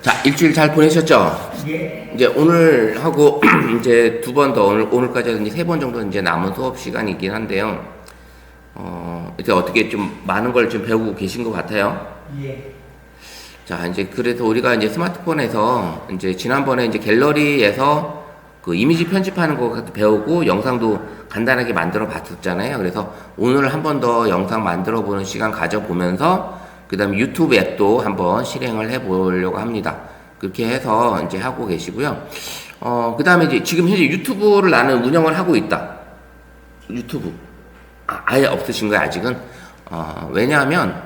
자, 일주일 잘 보내셨죠? 예. 이제 오늘 하고 이제 두 번 더 오늘까지 해서 이제 세 번 정도 이제 남은 수업 시간이긴 한데요. 이제 어떻게 좀 많은 걸 좀 배우고 계신 것 같아요. 예. 자, 이제 그래서 우리가 이제 스마트폰에서 이제 지난번에 이제 갤러리에서 그 이미지 편집하는 거 배우고 영상도 간단하게 만들어 봤었잖아요. 그래서 오늘 한 번 더 영상 만들어 보는 시간 가져보면서 그 다음에 유튜브 앱도 한번 실행을 해 보려고 합니다. 그렇게 해서 이제 하고 계시고요. 그 다음에 이제 지금 현재 유튜브를 나는 운영을 하고 있다. 유튜브. 아예 없으신 거예요, 아직은? 왜냐하면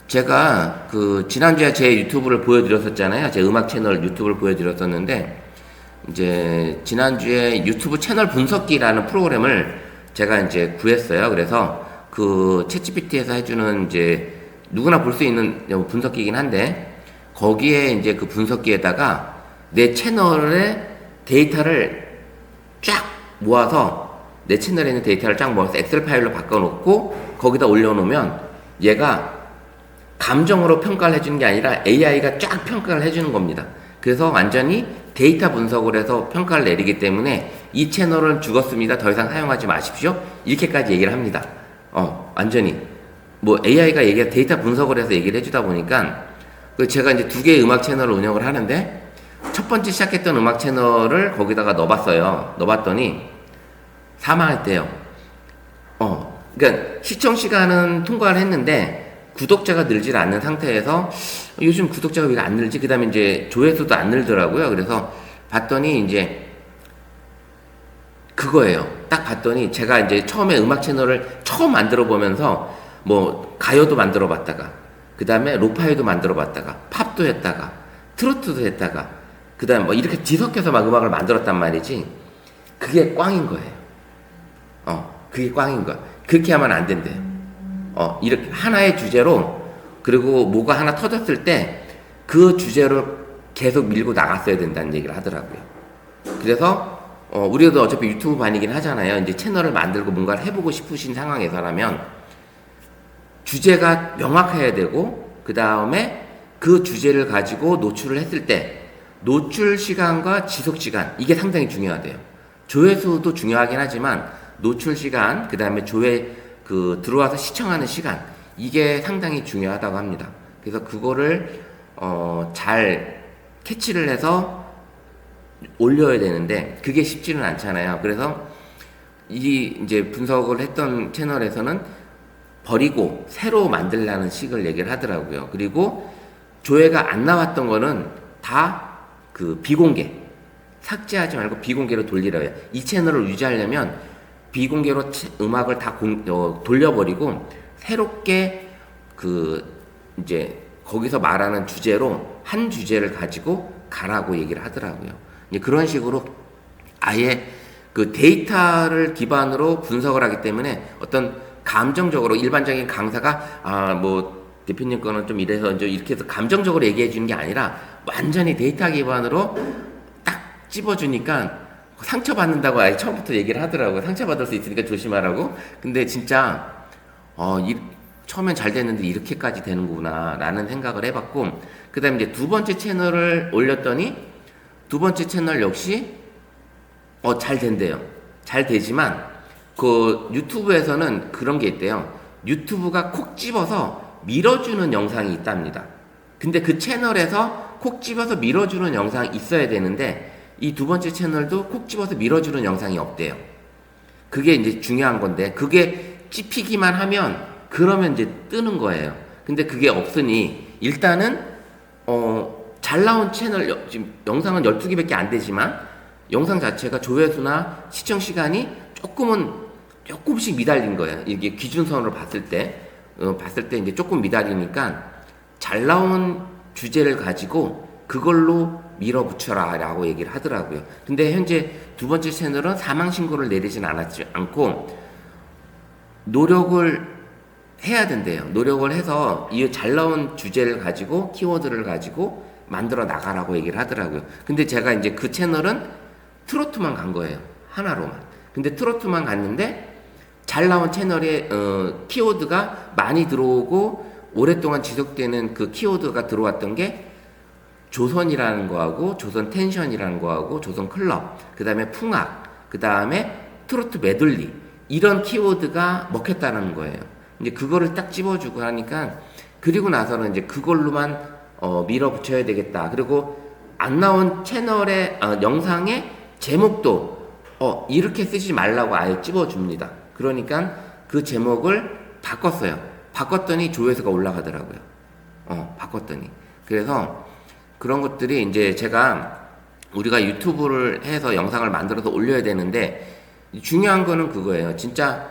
제가 그 지난주에 제 유튜브를 보여드렸었잖아요. 제 음악 채널 유튜브를 보여드렸었는데, 이제 지난주에 유튜브 채널 분석기라는 프로그램을 제가 이제 구했어요. 그래서 그 챗GPT에서 해주는 이제 누구나 볼 수 있는 분석기이긴 한데, 거기에 이제 그 분석기에다가 내 채널의 데이터를 쫙 모아서 내 채널에 있는 데이터를 쫙 모아서 엑셀 파일로 바꿔놓고 거기다 올려놓으면 얘가 감정으로 평가를 해주는 게 아니라 AI가 쫙 평가를 해주는 겁니다. 그래서 완전히 데이터 분석을 해서 평가를 내리기 때문에 이 채널은 죽었습니다. 더 이상 사용하지 마십시오. 이렇게까지 얘기를 합니다. 완전히. 뭐 AI가 데이터 분석을 해서 얘기를 해주다 보니까 제가 이제 두 개의 음악 채널을 운영을 하는데 첫 번째 시작했던 음악 채널을 거기다가 넣어봤더니 사망했대요. 그러니까 시청 시간은 통과를 했는데 구독자가 늘질 않는 상태에서 요즘 구독자가 왜 안 늘지? 그 다음에 이제 조회수도 안 늘더라고요. 그래서 봤더니 이제 그거예요. 딱 봤더니 제가 이제 처음에 음악 채널을 처음 만들어 보면서 뭐 가요도 만들어 봤다가 그 다음에 로파이도 만들어 봤다가 팝도 했다가 트로트도 했다가 그 다음에 뭐 이렇게 뒤섞여서 막 음악을 만들었단 말이지. 그게 꽝인 거예요. 그게 꽝인 거야. 그렇게 하면 안 된대요. 이렇게 하나의 주제로 그리고 뭐가 하나 터졌을 때 그 주제를 계속 밀고 나갔어야 된다는 얘기를 하더라고요. 그래서 우리도 어차피 유튜브 반이긴 하잖아요. 이제 채널을 만들고 뭔가를 해보고 싶으신 상황에서라면 주제가 명확해야 되고 그 다음에 그 주제를 가지고 노출을 했을 때 노출 시간과 지속 시간 이게 상당히 중요하대요. 조회수도 중요하긴 하지만 노출 시간 그 다음에 들어와서 시청하는 시간 이게 상당히 중요하다고 합니다. 그래서 그거를 잘 캐치를 해서 올려야 되는데 그게 쉽지는 않잖아요. 그래서 이제 분석을 했던 채널에서는 버리고 새로 만들라는 식을 얘기를 하더라고요. 그리고 조회가 안 나왔던 거는 다 그 비공개 삭제하지 말고 비공개로 돌리라 해요. 이 채널을 유지하려면 비공개로 음악을 다 돌려버리고 새롭게 이제 거기서 말하는 주제로 한 주제를 가지고 가라고 얘기를 하더라고요. 이제 그런 식으로 아예 그 데이터를 기반으로 분석을 하기 때문에 어떤 감정적으로 일반적인 강사가 뭐 대표님 거는 좀 이래서 이렇게 해서 감정적으로 얘기해 주는 게 아니라 완전히 데이터 기반으로 딱 찝어주니까 상처받는다고 아예 처음부터 얘기를 하더라고요. 상처받을 수 있으니까 조심하라고. 근데 진짜 처음엔 잘 됐는데 이렇게까지 되는구나 라는 생각을 해봤고 그 다음에 이제 두 번째 채널을 올렸더니 두 번째 채널 역시 잘 된대요. 잘 되지만 그 유튜브에서는 그런 게 있대요. 유튜브가 콕 집어서 밀어주는 영상이 있답니다. 근데 그 채널에서 콕 집어서 밀어주는 영상이 있어야 되는데 이 두 번째 채널도 콕 집어서 밀어주는 영상이 없대요. 그게 이제 중요한 건데 그게 찝히기만 하면 그러면 이제 뜨는 거예요. 근데 그게 없으니 일단은 잘 나온 채널 지금 영상은 12개밖에 안 되지만 영상 자체가 조회수나 시청 시간이 조금씩 미달린 거예요. 이게 기준선으로 봤을 때 이제 조금 미달이니까 잘 나온 주제를 가지고 그걸로 밀어붙여라 라고 얘기를 하더라고요. 근데 현재 두 번째 채널은 사망 신고를 내리진 않고 노력을 해야 된대요. 노력을 해서 이 잘 나온 주제를 가지고 키워드를 가지고 만들어 나가라고 얘기를 하더라고요. 근데 제가 이제 그 채널은 트로트만 간 거예요. 하나로만. 근데 트로트만 갔는데 잘 나온 채널에 키워드가 많이 들어오고 오랫동안 지속되는 그 키워드가 들어왔던 게 조선이라는 거하고 조선 텐션이라는 거하고 조선 클럽, 그 다음에 풍악, 그 다음에 트로트 메들리 이런 키워드가 먹혔다는 거예요. 이제 그거를 딱 집어주고 하니까 그리고 나서는 이제 그걸로만 밀어붙여야 되겠다. 그리고 안 나온 채널의 영상의 제목도 이렇게 쓰지 말라고 아예 집어줍니다. 그러니까 그 제목을 바꿨어요. 바꿨더니 조회수가 올라가더라고요. 바꿨더니. 그래서 그런 것들이 이제 우리가 유튜브를 해서 영상을 만들어서 올려야 되는데 중요한 거는 그거예요. 진짜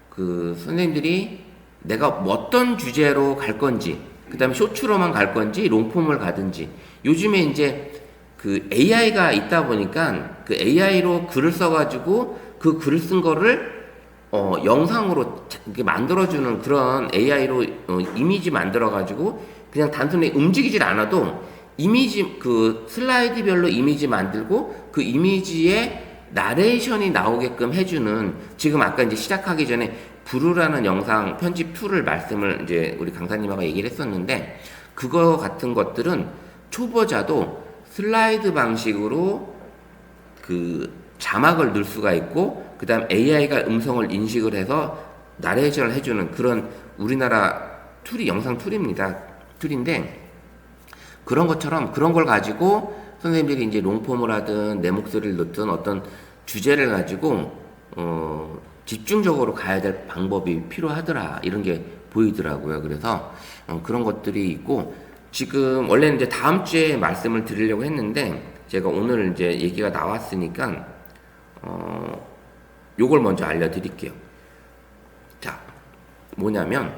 그 선생님들이 내가 어떤 주제로 갈 건지, 그 다음에 쇼츠로만 갈 건지, 롱폼을 가든지. 요즘에 이제 그 AI가 있다 보니까 그 AI로 글을 써가지고 그 글을 쓴 거를 영상으로 이렇게 만들어주는 그런 AI로 이미지 만들어가지고 그냥 단순히 움직이질 않아도 이미지 그 슬라이드별로 이미지 만들고 그 이미지에 나레이션이 나오게끔 해주는 지금 아까 이제 시작하기 전에 브루라는 영상 편집 툴을 말씀을 이제 우리 강사님하고 얘기를 했었는데 그거 같은 것들은 초보자도 슬라이드 방식으로 그 자막을 넣을 수가 있고 그 다음 AI가 음성을 인식을 해서 나레이션을 해주는 그런 우리나라 툴이 영상 툴인데 그런 것처럼 그런 걸 가지고 선생님들이 이제 롱폼을 하든 내 목소리를 넣든 어떤 주제를 가지고 집중적으로 가야 될 방법이 필요하더라 이런 게 보이더라고요. 그래서 그런 것들이 있고 지금 원래는 이제 다음 주에 말씀을 드리려고 했는데 제가 오늘 이제 얘기가 나왔으니까 요걸 먼저 알려드릴게요. 자, 뭐냐면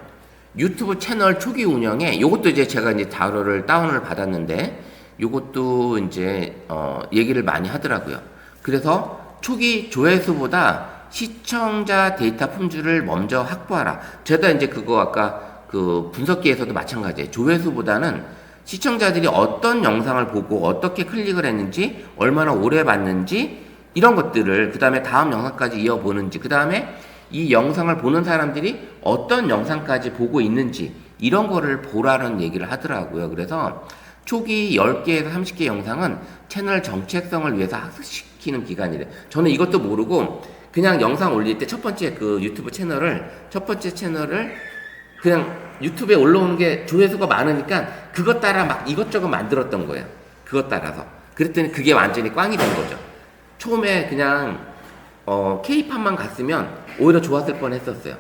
유튜브 채널 초기 운영에 요것도 이제 제가 이제 자료를 다운을 받았는데 요것도 이제 얘기를 많이 하더라고요. 그래서 초기 조회수보다 시청자 데이터 품질을 먼저 확보하라. 제가 이제 그거 아까 그 분석기에서도 마찬가지예요. 조회수보다는 시청자들이 어떤 영상을 보고 어떻게 클릭을 했는지, 얼마나 오래 봤는지 이런 것들을 그 다음에 다음 영상까지 이어보는지, 그 다음에 이 영상을 보는 사람들이 어떤 영상까지 보고 있는지 이런 거를 보라는 얘기를 하더라고요. 그래서 초기 10개에서 30개 영상은 채널 정체성을 위해서 학습시키는 기간이래. 저는 이것도 모르고 그냥 영상 올릴 때 첫 번째 채널을 그냥 유튜브에 올라오는 게 조회수가 많으니까 그것 따라 막 이것저것 만들었던 거예요. 그것 따라서. 그랬더니 그게 완전히 꽝이 된 거죠. 처음에 그냥 K-팝만 갔으면 오히려 좋았을 뻔했었어요.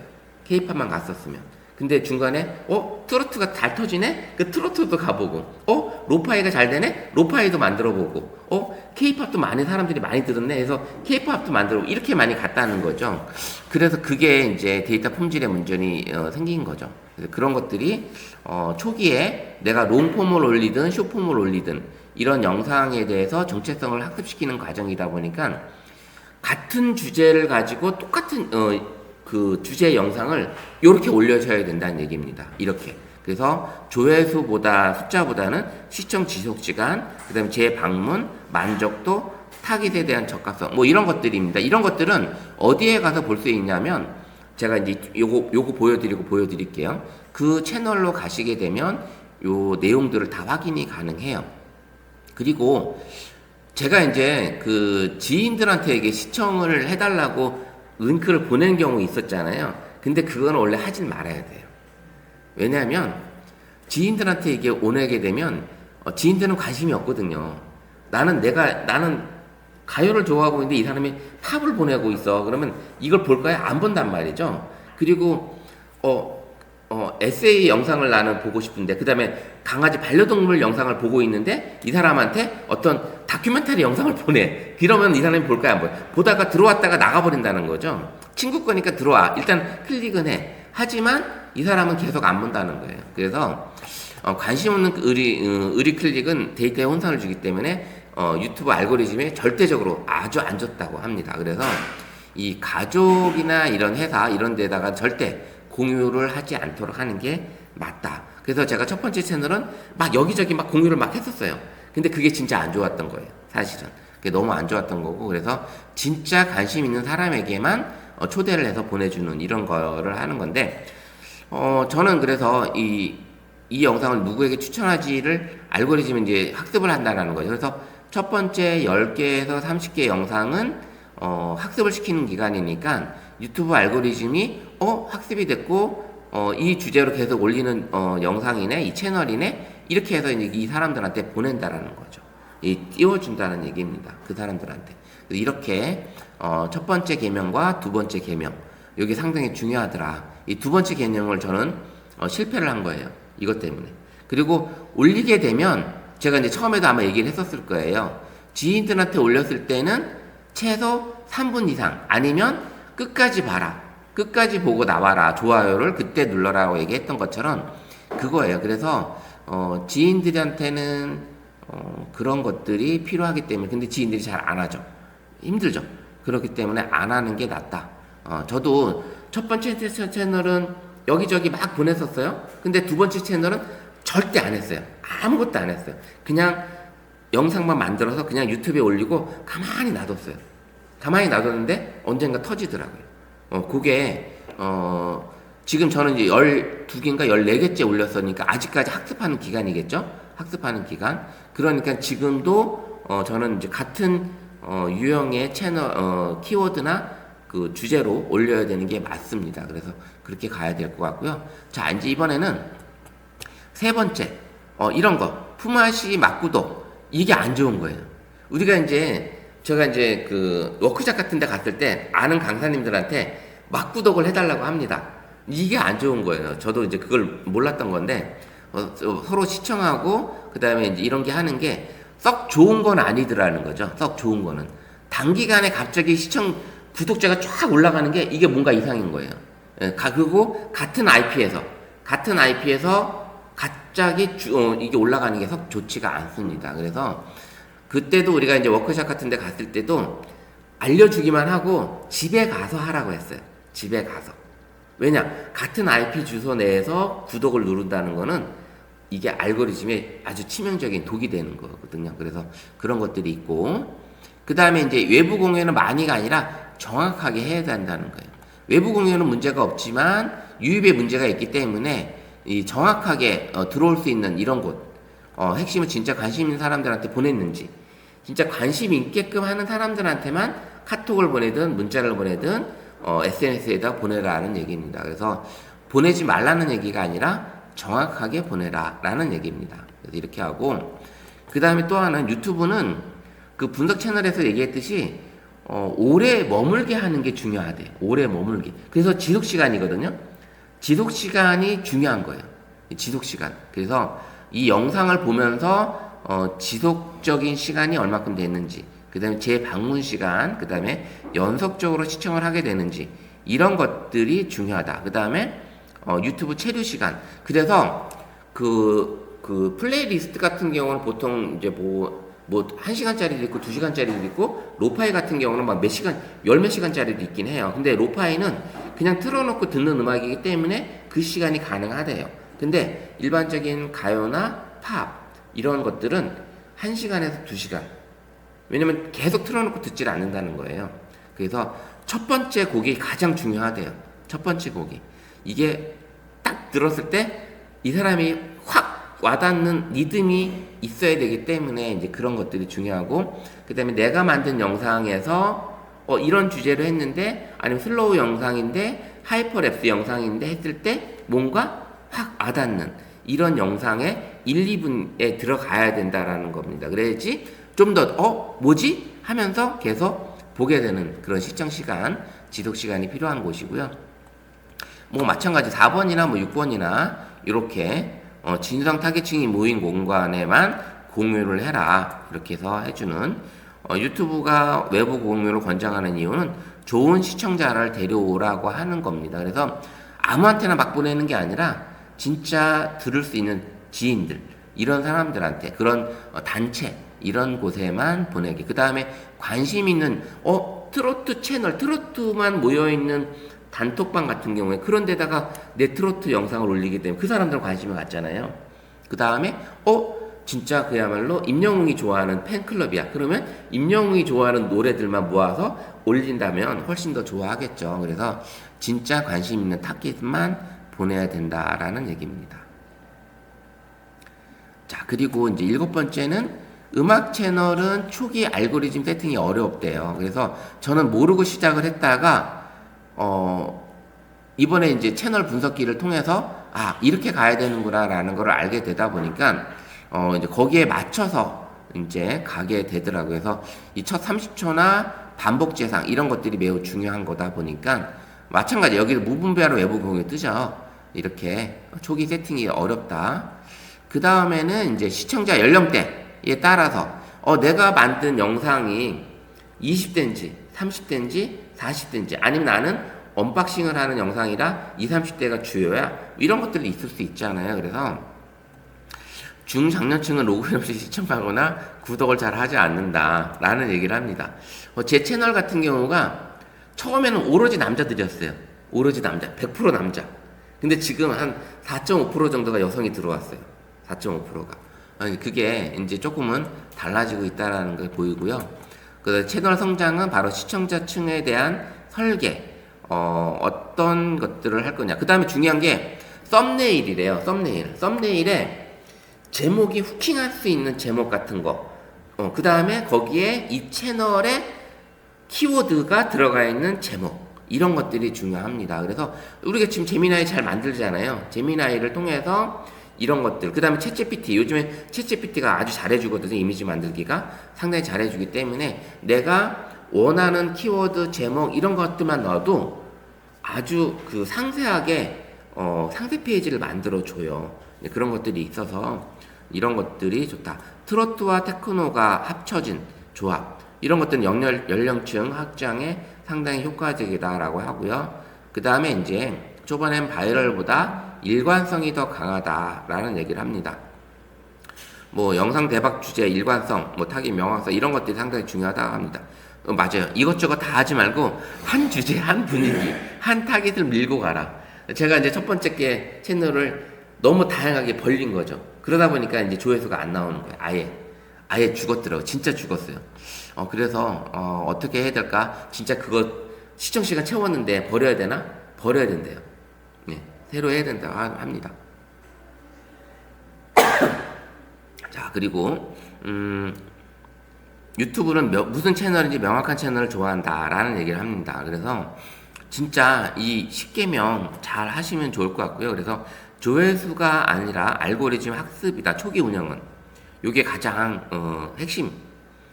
K-팝만 갔었으면. 근데 중간에 트로트가 잘 터지네? 그 트로트도 가보고 로파이가 잘 되네? 로파이도 만들어보고 K-팝도 많은 사람들이 많이 들었네 해서 K-팝도 만들어보고 이렇게 많이 갔다는 거죠. 그래서 그게 이제 데이터 품질의 문제이 생긴 거죠. 그래서 그런 것들이 초기에 내가 롱폼을 올리든 숏폼을 올리든 이런 영상에 대해서 정체성을 학습시키는 과정이다 보니까 같은 주제를 가지고 똑같은 그 주제 영상을 이렇게 올려줘야 된다는 얘기입니다. 이렇게. 그래서 조회수보다 숫자보다는 시청 지속 시간, 그다음에 재방문, 만족도, 타깃에 대한 적합성, 뭐 이런 것들입니다. 이런 것들은 어디에 가서 볼 수 있냐면 제가 이제 요거 보여드릴게요. 그 채널로 가시게 되면 요 내용들을 다 확인이 가능해요. 그리고 제가 이제 그 지인들한테 이게 시청을 해달라고 링크를 보낸 경우 있었잖아요. 근데 그건 원래 하진 말아야 돼요. 왜냐하면 지인들한테 이게 오게 되면 지인들은 관심이 없거든요. 나는 가요를 좋아하고 있는데 이 사람이 팝을 보내고 있어. 그러면 이걸 볼까요? 안 본단 말이죠. 그리고 에세이 영상을 나는 보고 싶은데 그 다음에 강아지 반려동물 영상을 보고 있는데 이 사람한테 어떤 다큐멘터리 영상을 보내. 그러면 이 사람이 볼까요? 안 봐요? 보다가 들어왔다가 나가버린다는 거죠. 친구 거니까 들어와. 일단 클릭은 해. 하지만 이 사람은 계속 안 본다는 거예요. 그래서 관심 없는 의리 클릭은 데이터에 혼선을 주기 때문에 유튜브 알고리즘에 절대적으로 아주 안 좋다고 합니다. 그래서 이 가족이나 이런 회사 이런 데다가 절대 공유를 하지 않도록 하는 게 맞다. 그래서 제가 첫 번째 채널은 막 여기저기 막 공유를 막 했었어요. 근데 그게 진짜 안 좋았던 거예요. 사실은. 그게 너무 안 좋았던 거고, 그래서 진짜 관심 있는 사람에게만 초대를 해서 보내주는 이런 거를 하는 건데, 저는 그래서 이 영상을 누구에게 추천하지를 알고리즘이 이제 학습을 한다는 거죠. 그래서 첫 번째 10개에서 30개 영상은 학습을 시키는 기간이니까 유튜브 알고리즘이 학습이 됐고 이 주제로 계속 올리는 영상이네, 이 채널이네, 이렇게 해서 이제 이 사람들한테 보낸다라는 거죠. 띄워준다는 얘기입니다. 그 사람들한테. 이렇게 첫 번째 계명과 두 번째 계명, 이게 상당히 중요하더라. 이 두 번째 계명을 저는 실패를 한 거예요. 이것 때문에. 그리고 올리게 되면 제가 이제 처음에도 아마 얘기를 했었을 거예요. 지인들한테 올렸을 때는 최소 3분 이상 아니면 끝까지 봐라. 끝까지 보고 나와라. 좋아요를 그때 눌러라고 얘기했던 것처럼 그거예요. 그래서 지인들한테는 그런 것들이 필요하기 때문에 근데 지인들이 잘 안 하죠. 힘들죠. 그렇기 때문에 안 하는 게 낫다. 저도 첫 번째 채널은 여기저기 막 보냈었어요. 근데 두 번째 채널은 절대 안 했어요. 아무것도 안 했어요. 그냥 영상만 만들어서 그냥 유튜브에 올리고 가만히 놔뒀어요. 가만히 놔뒀는데 언젠가 터지더라고요. 그게 지금 저는 이제 12개인가 14개째 올렸으니까 아직까지 학습하는 기간이겠죠? 학습하는 기간. 그러니까 지금도 저는 이제 같은 유형의 채널 키워드나 그 주제로 올려야 되는 게 맞습니다. 그래서 그렇게 가야 될 것 같고요. 자, 이제 이번에는 세 번째 이런 거 품앗이 막구독 이게 안 좋은 거예요. 우리가 이제 제가 이제 그 워크샵 같은 데 갔을 때 아는 강사님들한테 막구독을 해달라고 합니다. 이게 안 좋은 거예요. 저도 이제 그걸 몰랐던 건데 서로 시청하고 그 다음에 이제 이런 게 하는 게 썩 좋은 건 아니더라는 거죠. 썩 좋은 거는 단기간에 갑자기 구독자가 쫙 올라가는 게 이게 뭔가 이상인 거예요. 그리고 같은 IP에서 갑자기 이게 올라가는 게 썩 좋지가 않습니다. 그래서 그때도 우리가 이제 워크샵 같은 데 갔을 때도 알려주기만 하고 집에 가서 하라고 했어요. 집에 가서. 왜냐? 같은 IP 주소 내에서 구독을 누른다는 거는 이게 알고리즘에 아주 치명적인 독이 되는 거거든요. 그래서 그런 것들이 있고, 그 다음에 이제 외부 공유는 많이가 아니라 정확하게 해야 된다는 거예요. 외부 공유는 문제가 없지만 유입에 문제가 있기 때문에 이 정확하게 들어올 수 있는 이런 곳, 핵심은 진짜 관심 있는 사람들한테 보냈는지, 진짜 관심 있게끔 하는 사람들한테만 카톡을 보내든 문자를 보내든 SNS에다 보내라는 얘기입니다. 그래서 보내지 말라는 얘기가 아니라 정확하게 보내라라는 얘기입니다. 그래서 이렇게 하고 그 다음에 또 하나는 유튜브는 그 분석 채널에서 얘기했듯이 오래 머물게 하는 게 중요하대요. 오래 머물게. 그래서 지속 시간이거든요. 지속 시간이 중요한 거예요. 지속 시간. 그래서 이 영상을 보면서 지속적인 시간이 얼마큼 됐는지, 그 다음에 재방문 시간, 그 다음에 연속적으로 시청을 하게 되는지 이런 것들이 중요하다. 그 다음에 유튜브 체류 시간. 그래서 그 플레이리스트 같은 경우는 보통 이제 뭐 1시간짜리도 있고 2시간짜리도 있고 로파이 같은 경우는 막 몇 시간, 열 몇 시간짜리도 있긴 해요. 근데 로파이는 그냥 틀어놓고 듣는 음악이기 때문에 그 시간이 가능하대요. 근데 일반적인 가요나 팝 이런 것들은 1시간에서 2시간. 왜냐면 계속 틀어놓고 듣질 않는다는 거예요. 그래서 첫 번째 곡이 가장 중요하대요. 첫 번째 곡이. 이게 딱 들었을 때 이 사람이 확 와닿는 리듬이 있어야 되기 때문에 이제 그런 것들이 중요하고, 그 다음에 내가 만든 영상에서 이런 주제로 했는데 아니면 슬로우 영상인데 하이퍼랩스 영상인데 했을 때 뭔가 확 와닿는 이런 영상에 1, 2분에 들어가야 된다라는 겁니다. 그래야지 좀 더 뭐지? 하면서 계속 보게 되는 그런 시청 시간, 지속 시간이 필요한 곳이고요. 뭐 마찬가지 4번이나 뭐 6번이나 이렇게 진상 타겟층이 모인 공간에만 공유를 해라 이렇게 해서 해주는 유튜브가 외부 공유를 권장하는 이유는 좋은 시청자를 데려오라고 하는 겁니다. 그래서 아무한테나 막 보내는 게 아니라 진짜 들을 수 있는 지인들 이런 사람들한테 그런 단체 이런 곳에만 보내기. 그 다음에 관심 있는 트로트 채널 트로트만 모여있는 단톡방 같은 경우에 그런 데다가 내 트로트 영상을 올리기 때문에 그 사람들은 관심을 갖잖아요. 그 다음에 진짜 그야말로 임영웅이 좋아하는 팬클럽이야. 그러면 임영웅이 좋아하는 노래들만 모아서 올린다면 훨씬 더 좋아하겠죠. 그래서 진짜 관심 있는 타깃만 보내야 된다라는 얘기입니다. 자, 그리고 이제 일곱 번째는 음악 채널은 초기 알고리즘 세팅이 어렵대요. 그래서 저는 모르고 시작을 했다가, 이번에 이제 채널 분석기를 통해서, 아, 이렇게 가야 되는구나라는 걸 알게 되다 보니까, 이제 거기에 맞춰서 이제 가게 되더라고요. 그래서 이 첫 30초나 반복 재상, 이런 것들이 매우 중요한 거다 보니까, 마찬가지, 여기 무분별한 외부 공유 뜨죠. 이렇게 초기 세팅이 어렵다. 그 다음에는 이제 시청자 연령대에 따라서 내가 만든 영상이 20대인지 30대인지 40대인지 아니면 나는 언박싱을 하는 영상이라 20, 30대가 주요야 이런 것들이 있을 수 있잖아요. 그래서 중장년층은 로그인 없이 시청하거나 구독을 잘 하지 않는다 라는 얘기를 합니다. 제 채널 같은 경우가 처음에는 오로지 남자들이었어요. 오로지 남자, 100% 남자. 근데 지금 한 4.5% 정도가 여성이 들어왔어요. 4.5%가. 그게 이제 조금은 달라지고 있다라는 걸 보이고요. 그 채널 성장은 바로 시청자층에 대한 설계, 어떤 것들을 할 거냐. 그 다음에 중요한 게 썸네일이래요. 썸네일에 제목이 후킹할 수 있는 제목 같은 거. 그 다음에 거기에 이 채널에 키워드가 들어가 있는 제목. 이런 것들이 중요합니다. 그래서 우리가 지금 제미나이 잘 만들잖아요. 제미나이를 통해서 이런 것들, 그 다음에 챗GPT, 요즘에 챗GPT가 아주 잘해주거든요. 이미지 만들기가 상당히 잘해주기 때문에 내가 원하는 키워드, 제목 이런 것들만 넣어도 아주 그 상세하게 상세 페이지를 만들어줘요. 그런 것들이 있어서 이런 것들이 좋다. 트로트와 테크노가 합쳐진 조합, 이런 것들은 연령층 확장에 상당히 효과적이다라고 하고요. 그 다음에 이제 초반엔 바이럴보다 일관성이 더 강하다라는 얘기를 합니다. 뭐 영상 대박 주제, 일관성, 뭐 타깃 명확성 이런 것들이 상당히 중요하다고 합니다. 맞아요. 이것저것 다 하지 말고 한 주제, 한 분위기, 한 타깃을 밀고 가라. 제가 이제 첫 번째 게 채널을 너무 다양하게 벌린 거죠. 그러다 보니까 이제 조회수가 안 나오는 거예요. 아예 죽었더라고요. 진짜 죽었어요. 그래서 어떻게 해야 될까? 진짜 그거 시청 시간 채웠는데 버려야 되나? 버려야 된대요. 네, 새로 해야 된다고 합니다. 자, 그리고 유튜브는 무슨 채널인지 명확한 채널을 좋아한다라는 얘기를 합니다. 그래서 진짜 이 10개명 잘 하시면 좋을 것 같고요. 그래서 조회수가 아니라 알고리즘 학습이다. 초기 운영은 이게 가장 핵심.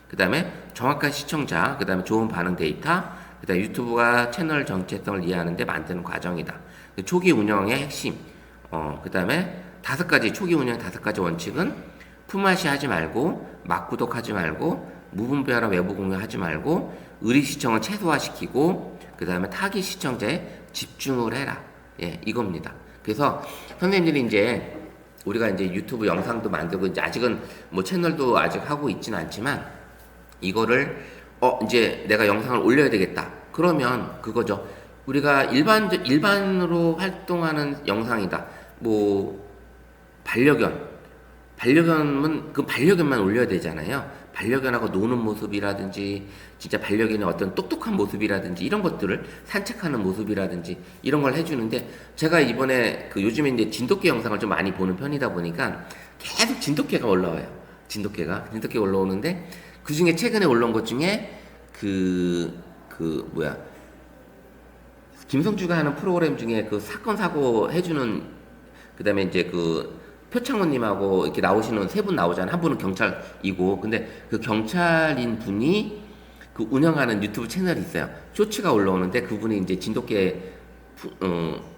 그 다음에 정확한 시청자, 그 다음에 좋은 반응 데이터, 그 다음에 유튜브가 채널 정체성을 이해하는 데 만드는 과정이다. 초기 운영의 핵심. 그 다음에 초기 운영 5가지 원칙은 품앗이 하지 말고, 막 구독하지 말고, 무분별한 외부 공유하지 말고, 의리 시청을 최소화시키고, 그 다음에 타깃 시청자에 집중을 해라. 예, 이겁니다. 그래서 선생님들이 이제 우리가 이제 유튜브 영상도 만들고 이제 아직은 뭐 채널도 아직 하고 있지는 않지만 이거를 이제 내가 영상을 올려야 되겠다. 그러면 그거죠. 우리가 일반으로 활동하는 영상이다. 뭐 반려견은 그 반려견만 올려야 되잖아요. 반려견하고 노는 모습이라든지 진짜 반려견의 어떤 똑똑한 모습이라든지 이런 것들을 산책하는 모습이라든지 이런 걸 해주는데 제가 이번에 그 요즘에 이제 진돗개 영상을 좀 많이 보는 편이다 보니까 계속 진돗개가 올라와요. 진돗개가 올라오는데 그 중에 최근에 올라온 것 중에 김성주가 하는 프로그램 중에 그 사건 사고 해주는 그 다음에 이제 그 표창원님하고 이렇게 나오시는 3분 나오잖아요. 한 분은 경찰이고, 근데 그 경찰인 분이 그 운영하는 유튜브 채널이 있어요. 쇼츠가 올라오는데 그분이 이제 진돗개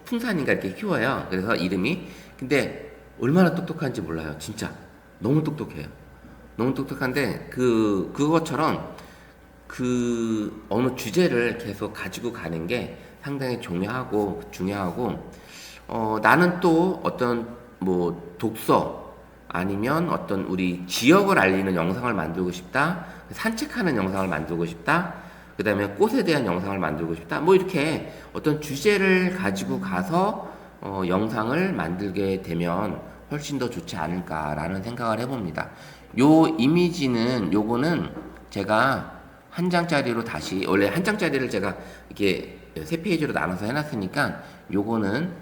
풍산인가 이렇게 키워요. 그래서 이름이. 근데 얼마나 똑똑한지 몰라요. 진짜 너무 똑똑해요. 너무 똑똑한데 그것처럼 그 어느 주제를 계속 가지고 가는 게 상당히 중요하고 나는 또 어떤 뭐 독서 아니면 어떤 우리 지역을 알리는 영상을 만들고 싶다. 산책하는 영상을 만들고 싶다. 그 다음에 꽃에 대한 영상을 만들고 싶다. 뭐 이렇게 어떤 주제를 가지고 가서 영상을 만들게 되면 훨씬 더 좋지 않을까라는 생각을 해봅니다. 요 이미지는 요거는 제가 한 장짜리로 다시 원래 한 장짜리를 제가 이렇게 3페이지로 나눠서 해놨으니까 요거는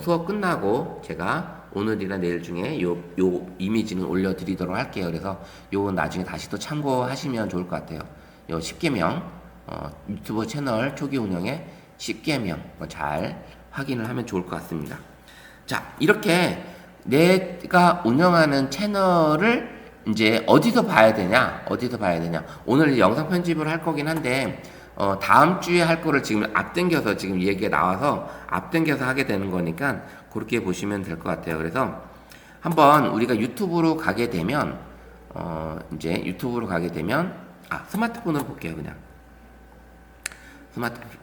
수업 끝나고 제가 오늘이나 내일 중에 요 이미지는 올려드리도록 할게요. 그래서 요건 나중에 다시 또 참고하시면 좋을 것 같아요. 요 10개명 유튜브 채널 초기 운영에 10개명 잘 확인을 하면 좋을 것 같습니다. 자, 이렇게 내가 운영하는 채널을 이제 어디서 봐야 되냐? 오늘 영상 편집을 할 거긴 한데, 다음 주에 할 거를 지금 앞당겨서 지금 얘기가 나와서 앞당겨서 하게 되는 거니까 그렇게 보시면 될 것 같아요. 그래서 한번 우리가 유튜브로 가게 되면, 스마트폰으로 볼게요, 그냥.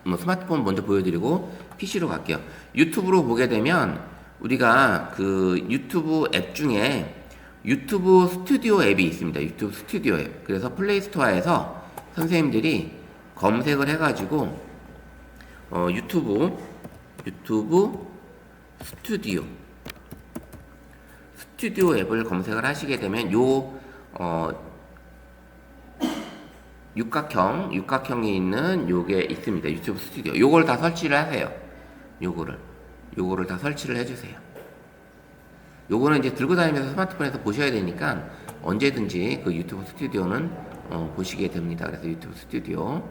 스마트폰 먼저 보여드리고 PC로 갈게요. 유튜브로 보게 되면 우리가 그 유튜브 앱 중에 유튜브 스튜디오 앱이 있습니다. 유튜브 스튜디오 앱. 그래서 플레이스토어에서 선생님들이 검색을 해가지고 유튜브 스튜디오 앱을 검색을 하시게 되면 육각형이 있는 요게 있습니다. 유튜브 스튜디오. 요걸 다 설치를 하세요. 요거를 다 설치를 해주세요. 요거는 이제 들고 다니면서 스마트폰에서 보셔야 되니까 언제든지 그 유튜브 스튜디오는 보시게 됩니다. 그래서 유튜브 스튜디오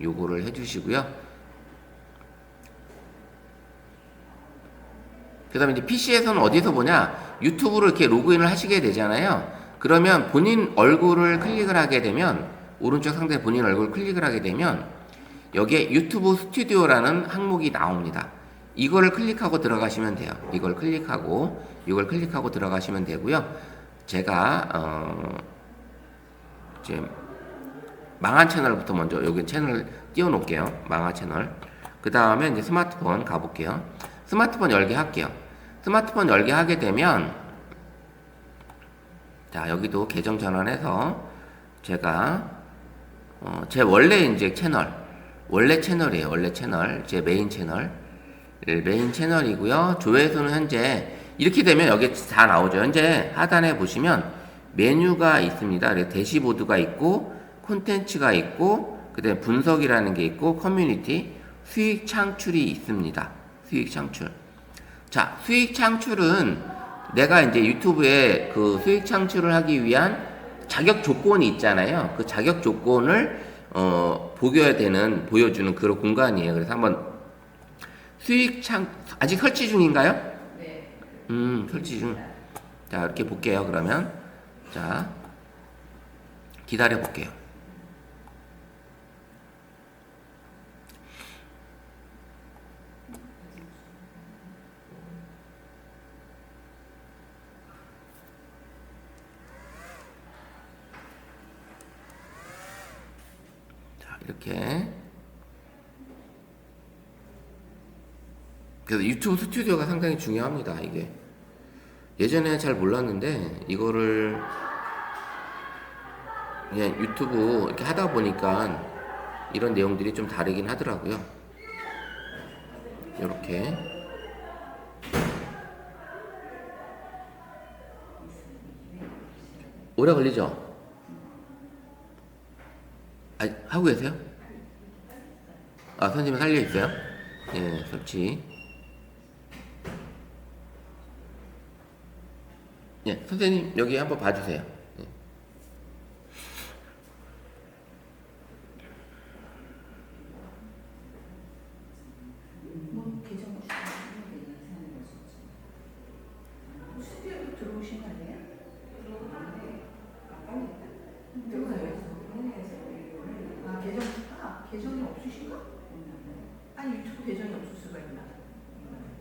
요거를 해주시고요. 그 다음에 이제 PC에서는 어디서 보냐? 유튜브로 이렇게 로그인을 하시게 되잖아요. 그러면 본인 얼굴을 클릭을 하게 되면 오른쪽 상단에 본인 얼굴 클릭을 하게 되면 여기에 유튜브 스튜디오라는 항목이 나옵니다. 이거를 클릭하고 들어가시면 돼요. 이걸 클릭하고 들어가시면 되고요. 제가 이제 망한 채널부터 먼저 여기 채널을 띄워 놓을게요. 망한 채널. 그 다음에 이제 스마트폰 가볼게요. 스마트폰 열게 할게요. 스마트폰 열게 하게 되면 자, 여기도 계정 전환해서 제가 제 원래 이제 원래 채널이에요. 제 메인 채널이고요. 조회수는 현재 이렇게 되면 여기 다 나오죠. 현재 하단에 보시면 메뉴가 있습니다. 대시보드가 있고 콘텐츠가 있고 그다음에 분석이라는 게 있고 커뮤니티, 수익 창출이 있습니다. 수익 창출. 자, 수익 창출은 내가 이제 유튜브에 그 수익 창출을 하기 위한 자격 조건이 있잖아요. 그 자격 조건을 보여주는 그런 공간이에요. 그래서 한번 아직 설치 중인가요? 네. 설치 중. 자, 이렇게 볼게요. 그러면 자, 기다려 볼게요. 이렇게. 그래서 유튜브 스튜디오가 상당히 중요합니다. 이게 예전에 잘 몰랐는데 이거를 그냥 유튜브 이렇게 하다 보니까 이런 내용들이 좀 다르긴 하더라고요. 이렇게 오래 걸리죠? 하고 계세요? 선생님 살려 있어요? 예, 설치. 예, 선생님 여기 한번 봐주세요. 예. 스튜디오로 들어오신 거 아니에요? 계정이 없으신가? 아니 유튜브 계정이 없을 수가 있나?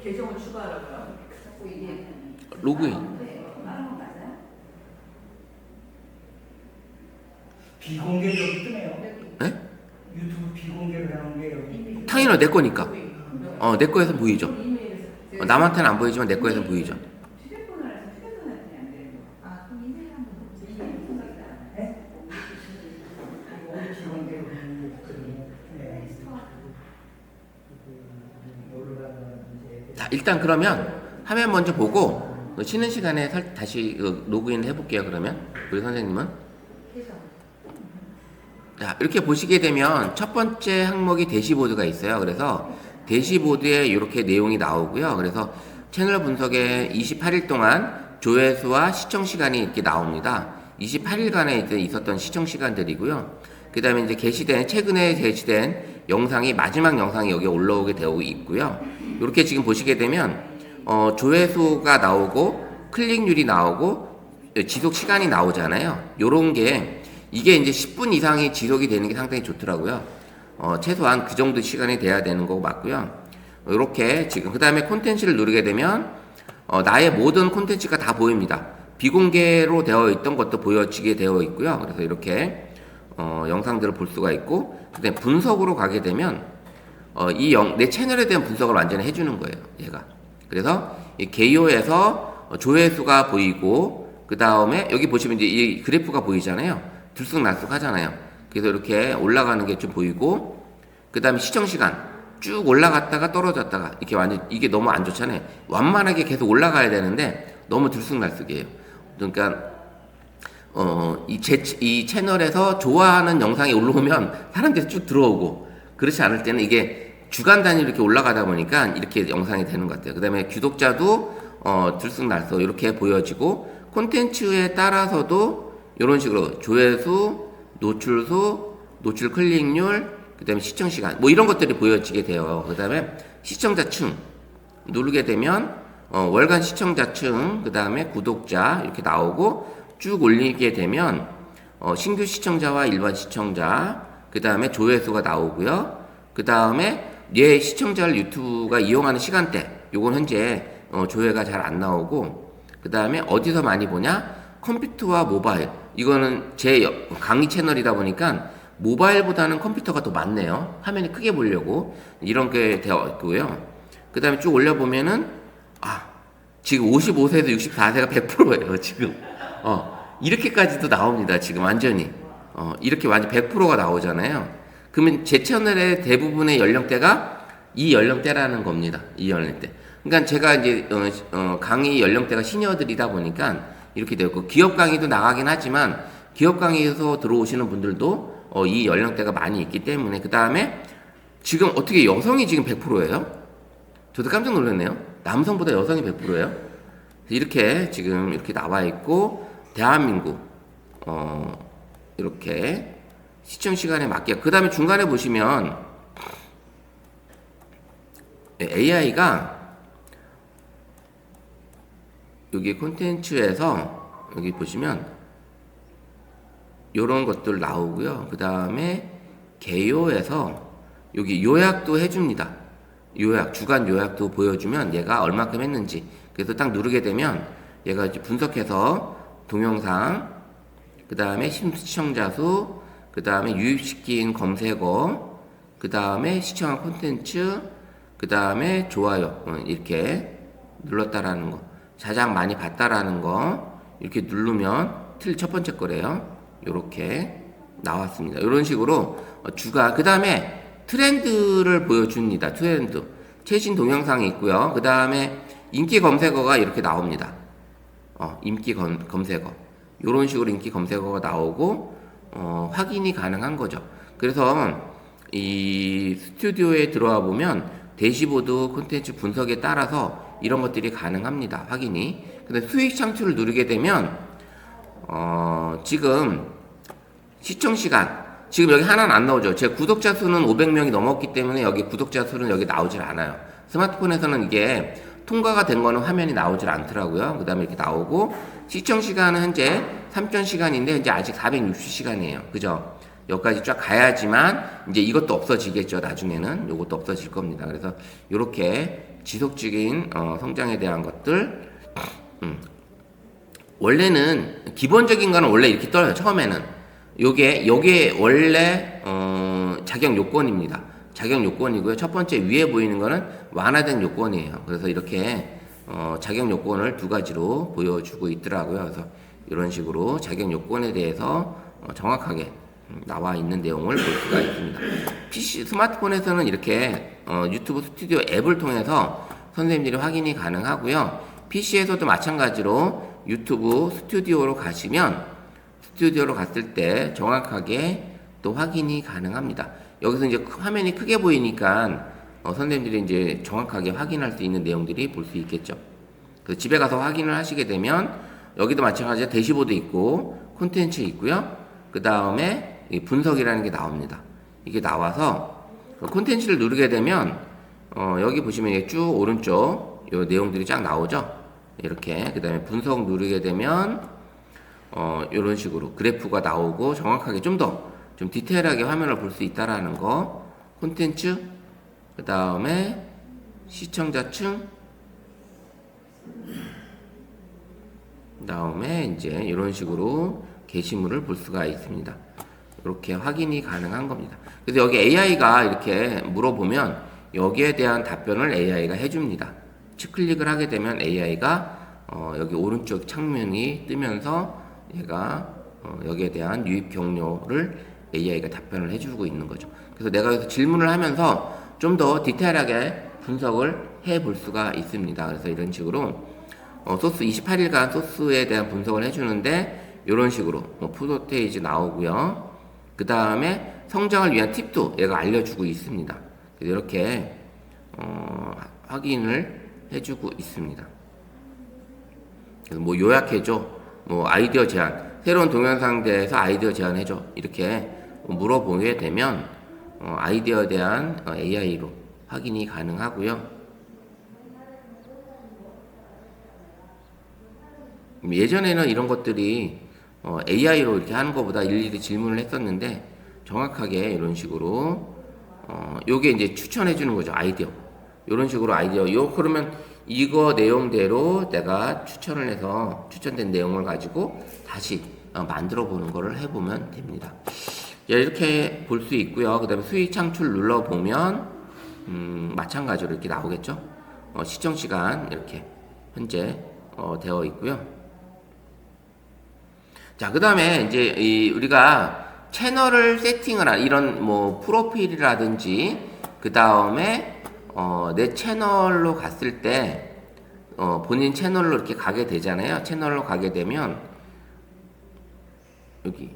계정을 추가하라고요? 자꾸 이게 로그인. 맞아요? 비공개로 여기 뜨네요. 예? 유튜브 비공개로 해놓은 게 여기. 당연히 내 거니까. 내 거에서 보이죠. 남한테는 안 보이지만 내 거에서 보이죠. 휴대폰을 해서 휴대폰한테 안 되는 거. 그럼 이메일 한번 네? 여기 비공개로 해놓은 게 있거든요. 네. 자, 일단 그러면 화면 먼저 보고 쉬는 시간에 다시 로그인 해볼게요. 그러면 우리 선생님은 자, 이렇게 보시게 되면 첫 번째 항목이 대시보드가 있어요. 그래서 대시보드에 이렇게 내용이 나오고요. 그래서 채널 분석에 28일 동안 조회수와 시청 시간이 이렇게 나옵니다. 28일간에 이제 있었던 시청 시간들이고요. 그 다음에 이제 최근에 게시된 영상이, 마지막 영상이 여기에 올라오게 되어 있고요. 이렇게 지금 보시게 되면, 조회수가 나오고, 클릭률이 나오고, 지속 시간이 나오잖아요. 요런 게, 이게 이제 10분 이상이 지속이 되는 게 상당히 좋더라고요. 최소한 그 정도 시간이 돼야 되는 거고 맞고요. 이렇게 지금, 그 다음에 콘텐츠를 누르게 되면, 나의 모든 콘텐츠가 다 보입니다. 비공개로 되어 있던 것도 보여지게 되어 있고요. 그래서 이렇게, 영상들을 볼 수가 있고, 그다음에 분석으로 가게 되면, 내 채널에 대한 분석을 완전히 해주는 거예요, 얘가. 그래서, 이 개요에서 조회수가 보이고, 그 다음에 여기 보시면 이제 이 그래프가 보이잖아요. 들쑥날쑥 하잖아요. 그래서 이렇게 올라가는 게 좀 보이고, 그 다음에 시청시간. 쭉 올라갔다가 떨어졌다가, 이렇게 완전, 이게 너무 안 좋잖아요. 완만하게 계속 올라가야 되는데, 너무 들쑥날쑥이에요. 그러니까, 이 채널에서 좋아하는 영상이 올라오면 사람들이 쭉 들어오고, 그렇지 않을 때는 이게 주간 단위로 이렇게 올라가다 보니까 이렇게 영상이 되는 것 같아요. 그 다음에 구독자도, 들쑥날쑥 이렇게 보여지고, 콘텐츠에 따라서도 이런 식으로 조회수, 노출수, 노출 클릭률, 그 다음에 시청시간, 뭐 이런 것들이 보여지게 돼요. 그 다음에 시청자층 누르게 되면, 월간 시청자층, 그 다음에 구독자 이렇게 나오고, 쭉 올리게 되면 신규 시청자와 일반 시청자, 그 다음에 조회수가 나오고요. 그 다음에 얘 시청자를 유튜브가 이용하는 시간대, 요건 현재 조회가 잘 안 나오고, 그 다음에 어디서 많이 보냐? 컴퓨터와 모바일. 이거는 제 강의 채널이다 보니까 모바일보다는 컴퓨터가 더 많네요. 화면이 크게 보려고 이런 게 되어 있고요. 그 다음에 쭉 올려보면은 지금 55세에서 64세가 100%예요 지금. 이렇게까지도 나옵니다. 지금 완전히. 이렇게 완전 100%가 나오잖아요. 그러면 제 채널의 대부분의 연령대가 이 연령대라는 겁니다. 이 연령대. 그러니까 제가 이제, 강의 연령대가 시니어들이다 보니까 이렇게 되고, 기업 강의도 나가긴 하지만, 기업 강의에서 들어오시는 분들도, 이 연령대가 많이 있기 때문에, 그 다음에 지금 어떻게 여성이 지금 100%예요? 저도 깜짝 놀랐네요. 남성보다 여성이 100%예요? 이렇게 지금 이렇게 나와 있고, 대한민국 이렇게 시청 시간에 맞게, 그 다음에 중간에 보시면 AI가 여기 콘텐츠에서 여기 보시면 요런 것들 나오고요. 그 다음에 개요에서 여기 요약도 해줍니다. 요약, 주간 요약도 보여주면 얘가 얼마큼 했는지. 그래서 딱 누르게 되면 얘가 이제 분석해서 동영상, 그 다음에 시청자 수, 그 다음에 유입시킨 검색어, 그 다음에 시청한 콘텐츠, 그 다음에 좋아요, 이렇게 눌렀다라는 거, 가장 많이 봤다라는 거 이렇게 누르면 첫 번째 거래요. 이렇게 나왔습니다. 이런 식으로 그 다음에 트렌드를 보여줍니다. 트렌드, 최신 동영상이 있고요. 그 다음에 인기 검색어가 이렇게 나옵니다. 인기 검색어, 이런 식으로 인기 검색어가 나오고, 확인이 가능한 거죠. 그래서 이 스튜디오에 들어와 보면 대시보드 콘텐츠 분석에 따라서 이런 것들이 가능합니다. 확인이. 근데 수익 창출을 누르게 되면 지금 시청 시간, 지금 여기 하나는 안 나오죠. 제 구독자 수는 500명이 넘었기 때문에 여기 구독자 수는 여기 나오질 않아요. 스마트폰에서는 이게 통과가 된 거는 화면이 나오질 않더라고요. 그 다음에 이렇게 나오고, 시청 시간은 현재 3000시간인데 현재 아직 460시간이에요. 그죠? 여기까지 쫙 가야지만 이제 이것도 없어지겠죠. 나중에는 요것도 없어질 겁니다. 그래서 이렇게 지속적인 성장에 대한 것들, 원래는 기본적인 거는 원래 이렇게 떠요. 처음에는 요게 원래 자격 요건입니다. 자격 요건이고요. 첫 번째 위에 보이는 거는 완화된 요건이에요. 그래서 이렇게 자격 요건을 두 가지로 보여주고 있더라고요. 그래서 이런 식으로 자격 요건에 대해서 정확하게 나와 있는 내용을 볼 수가 있습니다. 스마트폰에서는 이렇게 유튜브 스튜디오 앱을 통해서 선생님들이 확인이 가능하고요. PC에서도 마찬가지로 유튜브 스튜디오로 가시면, 스튜디오로 갔을 때 정확하게 또 확인이 가능합니다. 여기서 이제 화면이 크게 보이니까 선생님들이 이제 정확하게 확인할 수 있는 내용들이 볼 수 있겠죠. 그래서 집에 가서 확인을 하시게 되면 여기도 마찬가지로 대시보드 있고 콘텐츠 있고요. 그 다음에 분석이라는 게 나옵니다. 이게 나와서 콘텐츠를 누르게 되면 여기 보시면 쭉 오른쪽 요 내용들이 쫙 나오죠. 이렇게 그 다음에 분석 누르게 되면 이런 식으로 그래프가 나오고 정확하게 좀 디테일하게 화면을 볼 수 있다라는 거. 콘텐츠 그 다음에 시청자층 그 다음에 이제 이런 식으로 게시물을 볼 수가 있습니다. 이렇게 확인이 가능한 겁니다. 그래서 여기 AI가 이렇게 물어보면 여기에 대한 답변을 AI가 해줍니다. 측클릭을 하게 되면 AI가 여기 오른쪽 창문이 뜨면서 얘가 여기에 대한 유입 경로를 AI가 답변을 해주고 있는 거죠. 그래서 내가 여기서 질문을 하면서 좀 더 디테일하게 분석을 해 볼 수가 있습니다. 그래서 이런 식으로 소스 28일간 소스에 대한 분석을 해주는데 이런 식으로 푸드테이지 나오고요. 그 다음에 성장을 위한 팁도 얘가 알려주고 있습니다. 그래서 이렇게 확인을 해주고 있습니다. 그래서 뭐 요약해줘, 뭐 아이디어 제안, 새로운 동영상 대해서 아이디어 제안해줘 이렇게 물어보게 되면 아이디어에 대한 AI로 확인이 가능하고요. 예전에는 이런 것들이 AI로 이렇게 하는 것보다 일일이 질문을 했었는데 정확하게 이런 식으로 요게 이제 추천해 주는 거죠. 아이디어. 이런 식으로 아이디어. 그러면 이거 내용대로 내가 추천을 해서 추천된 내용을 가지고 다시 만들어 보는 거를 해보면 됩니다. 이렇게 볼 수 있고요. 그 다음에 수익 창출 눌러보면 마찬가지로 이렇게 나오겠죠. 시청 시간 이렇게 현재 되어 있고요. 자, 그 다음에 이제 우리가 채널을 세팅을 이런 뭐 프로필이라든지 그 다음에 내 채널로 갔을 때 본인 채널로 이렇게 가게 되잖아요. 채널로 가게 되면 여기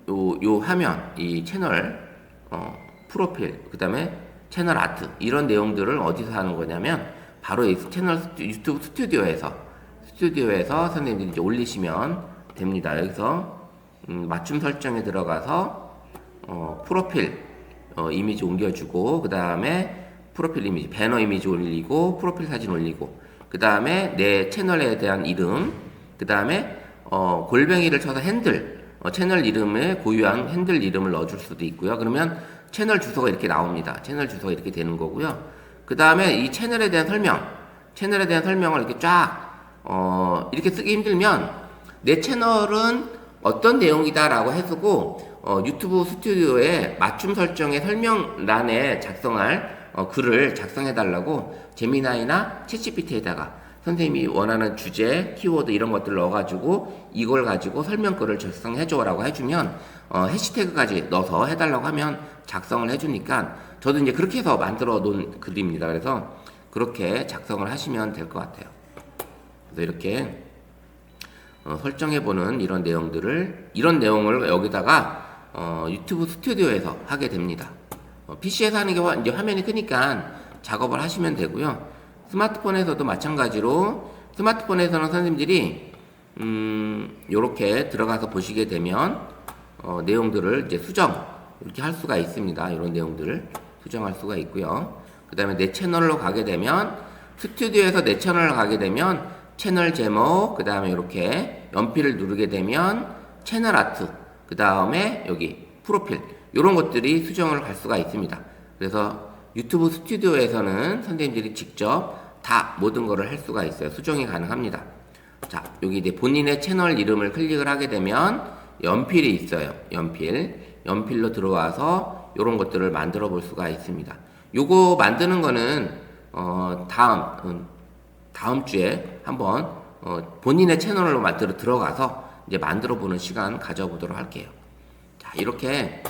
요 화면 이 채널 프로필 그 다음에 채널 아트 이런 내용들을 어디서 하는 거냐면 바로 이 채널 유튜브 스튜디오에서 선생님들이 이제 올리시면 됩니다. 여기서 맞춤 설정에 들어가서 프로필 이미지 옮겨주고 그 다음에 프로필 이미지 배너 이미지 올리고 프로필 사진 올리고 그 다음에 내 채널에 대한 이름 그 다음에 골뱅이를 쳐서 핸들 채널 이름에 고유한 핸들 이름을 넣어줄 수도 있고요. 그러면 채널 주소가 이렇게 나옵니다. 채널 주소가 이렇게 되는 거고요. 그 다음에 이 채널에 대한 설명을 이렇게 쫙 이렇게 쓰기 힘들면 내 채널은 어떤 내용이다라고 해주고 유튜브 스튜디오에 맞춤 설정의 설명란에 작성할 글을 작성해달라고 제미나이나 챗GPT에다가 선생님이 원하는 주제, 키워드 이런 것들을 넣어가지고 이걸 가지고 설명글을 작성해줘라고 해주면 해시태그까지 넣어서 해달라고 하면 작성을 해주니까 저도 이제 그렇게 해서 만들어 놓은 글입니다. 그래서 그렇게 작성을 하시면 될 것 같아요. 그래서 이렇게 설정해보는 이런 내용을 여기다가 유튜브 스튜디오에서 하게 됩니다. PC에서 하는 게 이제 화면이 크니까 작업을 하시면 되고요. 스마트폰에서도 마찬가지로 스마트폰에서는 선생님들이 요렇게 들어가서 보시게 되면 내용들을 이제 수정 이렇게 할 수가 있습니다. 이런 내용들을 수정할 수가 있고요. 그 다음에 내 채널로 가게 되면 스튜디오에서 내 채널로 가게 되면 채널 제목, 그 다음에 이렇게 연필을 누르게 되면 채널 아트, 그 다음에 여기 프로필, 이런 것들이 수정을 갈 수가 있습니다. 그래서 유튜브 스튜디오에서는 선생님들이 직접 다 모든 거를 할 수가 있어요. 수정이 가능합니다. 자, 여기 이제 본인의 채널 이름을 클릭을 하게 되면 연필이 있어요. 연필로 들어와서 이런 것들을 만들어 볼 수가 있습니다. 요거 만드는 거는 다음 주에 한번 본인의 채널로 들어가서 이제 만들어 보는 시간 가져보도록 할게요. 자, 이렇게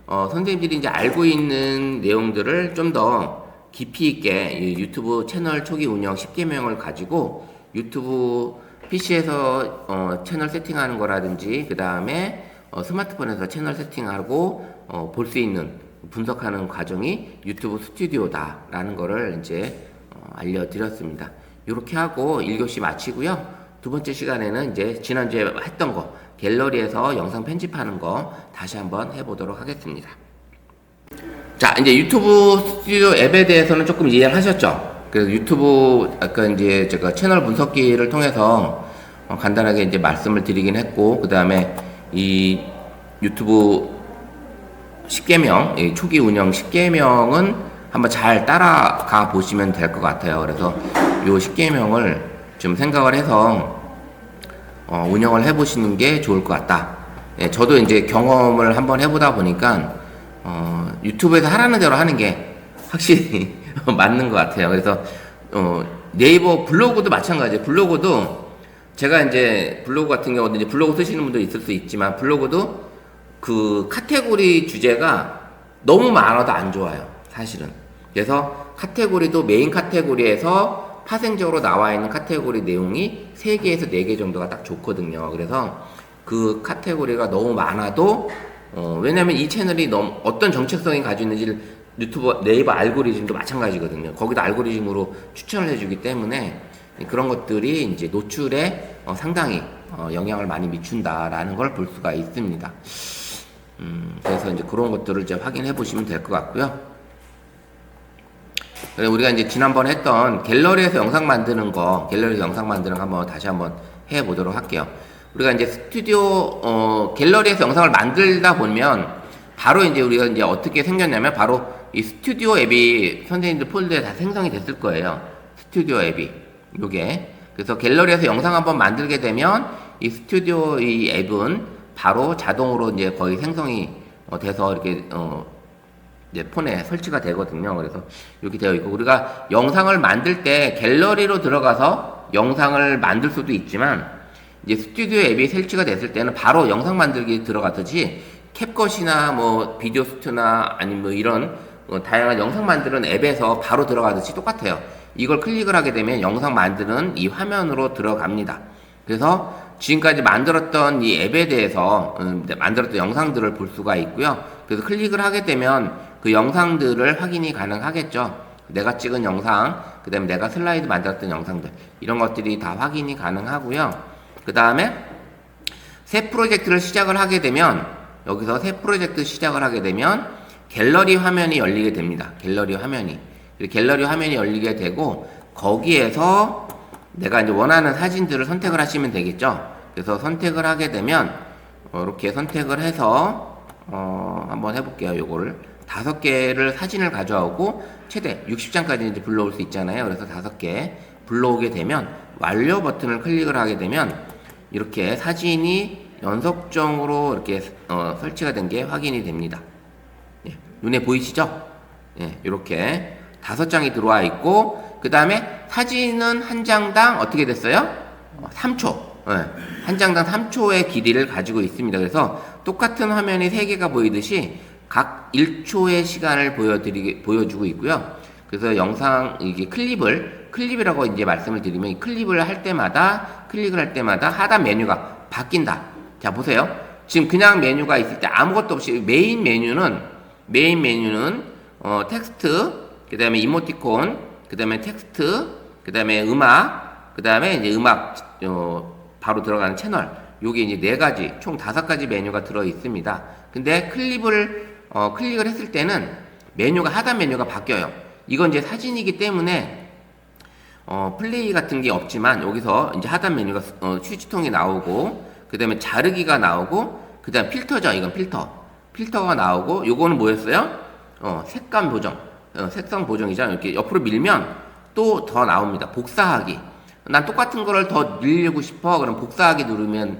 선생님들이 이제 알고 있는 내용들을 좀 더 깊이 있게 유튜브 채널 초기 운영 10개명을 가지고 유튜브 PC에서 채널 세팅하는 거라든지 그 다음에 스마트폰에서 채널 세팅하고 볼 수 있는 분석하는 과정이 유튜브 스튜디오다라는 거를 이제 알려드렸습니다. 이렇게 하고 1교시 마치고요. 두 번째 시간에는 이제 지난주에 했던 거 갤러리에서 영상 편집하는 거 다시 한번 해보도록 하겠습니다. 자, 이제 유튜브 스튜디오 앱에 대해서는 조금 이해를 하셨죠? 그래서 유튜브 아까 이제 제가 채널 분석기를 통해서 간단하게 이제 말씀을 드리긴 했고, 그 다음에 이 유튜브 10계명, 초기 운영 10계명은 한번 잘 따라가 보시면 될 것 같아요. 그래서 요 10계명을 좀 생각을 해서 운영을 해보시는 게 좋을 것 같다. 예, 저도 이제 경험을 한번 해보다 보니까 유튜브에서 하라는 대로 하는 게 확실히 맞는 것 같아요. 그래서 네이버 블로그도 마찬가지예요. 블로그도 제가 이제 블로그 같은 경우도 이제 블로그 쓰시는 분도 있을 수 있지만 블로그도 그 카테고리 주제가 너무 많아도 안 좋아요. 사실은. 그래서 카테고리도 메인 카테고리에서 파생적으로 나와 있는 카테고리 내용이 3개에서 4개 정도가 딱 좋거든요. 그래서 그 카테고리가 너무 많아도 왜냐면 이 채널이 너무 어떤 정체성이 가지고 있는지를 유튜브 네이버 알고리즘도 마찬가지거든요. 거기도 알고리즘으로 추천을 해주기 때문에 그런 것들이 이제 노출에 상당히 영향을 많이 미친다라는 걸 볼 수가 있습니다. 그래서 이제 그런 것들을 이제 확인해 보시면 될 것 같고요. 그리고 우리가 이제 지난번에 했던 갤러리에서 영상 만드는 거 한번 다시 한번 해 보도록 할게요. 우리가 이제 스튜디오 갤러리에서 영상을 만들다 보면 바로 이제 우리가 이제 어떻게 생겼냐면 바로 이 스튜디오 앱이 선생님들 폴더에 다 생성이 됐을 거예요. 스튜디오 앱이 요게. 그래서 갤러리에서 영상 한번 만들게 되면 이 스튜디오 이 앱은 바로 자동으로 이제 거의 생성이 돼서 이렇게 이제 폰에 설치가 되거든요. 그래서 이렇게 되어 있고, 우리가 영상을 만들 때 갤러리로 들어가서 영상을 만들 수도 있지만 이제 스튜디오 앱이 설치가 됐을 때는 바로 영상 만들기 들어가듯이 캡컷이나 뭐 비디오 스튜나 아니면 뭐 이런 다양한 영상 만드는 앱에서 바로 들어가듯이 똑같아요. 이걸 클릭을 하게 되면 영상 만드는 이 화면으로 들어갑니다. 그래서 지금까지 만들었던 이 앱에 대해서 만들었던 영상들을 볼 수가 있고요. 그래서 클릭을 하게 되면 그 영상들을 확인이 가능하겠죠. 내가 찍은 영상, 그 다음에 내가 슬라이드 만들었던 영상들, 이런 것들이 다 확인이 가능하고요. 그 다음에 새 프로젝트를 시작을 하게 되면, 여기서 새 프로젝트 시작을 하게 되면 갤러리 화면이 열리게 됩니다. 갤러리 화면이 열리게 되고, 거기에서 내가 이제 원하는 사진들을 선택을 하시면 되겠죠. 그래서 선택을 하게 되면 이렇게 선택을 해서 한번 해볼게요. 요거를 5개를 사진을 가져오고 최대 60장까지 이제 불러올 수 있잖아요. 그래서 5개 불러오게 되면 완료 버튼을 클릭을 하게 되면 이렇게 사진이 연속적으로 이렇게 설치가 된 게 확인이 됩니다. 예, 눈에 보이시죠? 예, 이렇게 5장이 들어와 있고, 그 다음에 사진은 한 장당 어떻게 됐어요? 3초. 예, 한 장당 3초의 길이를 가지고 있습니다. 그래서 똑같은 화면이 3개가 보이듯이 각 1초의 시간을 보여주고 있고요. 그래서 영상, 이게 클립이라고 이제 말씀을 드리면, 이 클릭을 할 때마다 하단 메뉴가 바뀐다. 자, 보세요. 지금 그냥 메뉴가 있을 때 아무것도 없이 메인 메뉴는 텍스트, 그 다음에 이모티콘, 그 다음에 텍스트, 그 다음에 음악, 그 다음에 이제 음악, 바로 들어가는 채널. 요게 이제 4가지, 총 5가지 메뉴가 들어 있습니다. 근데 클릭을 했을 때는 하단 메뉴가 바뀌어요. 이건 이제 사진이기 때문에, 플레이 같은 게 없지만, 여기서 이제 하단 메뉴가, 휴지통이 나오고, 그 다음에 자르기가 나오고, 그 다음 필터죠. 이건 필터가 나오고, 요거는 뭐였어요? 색감 보정. 색상 보정이죠. 이렇게 옆으로 밀면 또 더 나옵니다. 복사하기. 난 똑같은 거를 더 늘리고 싶어. 그럼 복사하기 누르면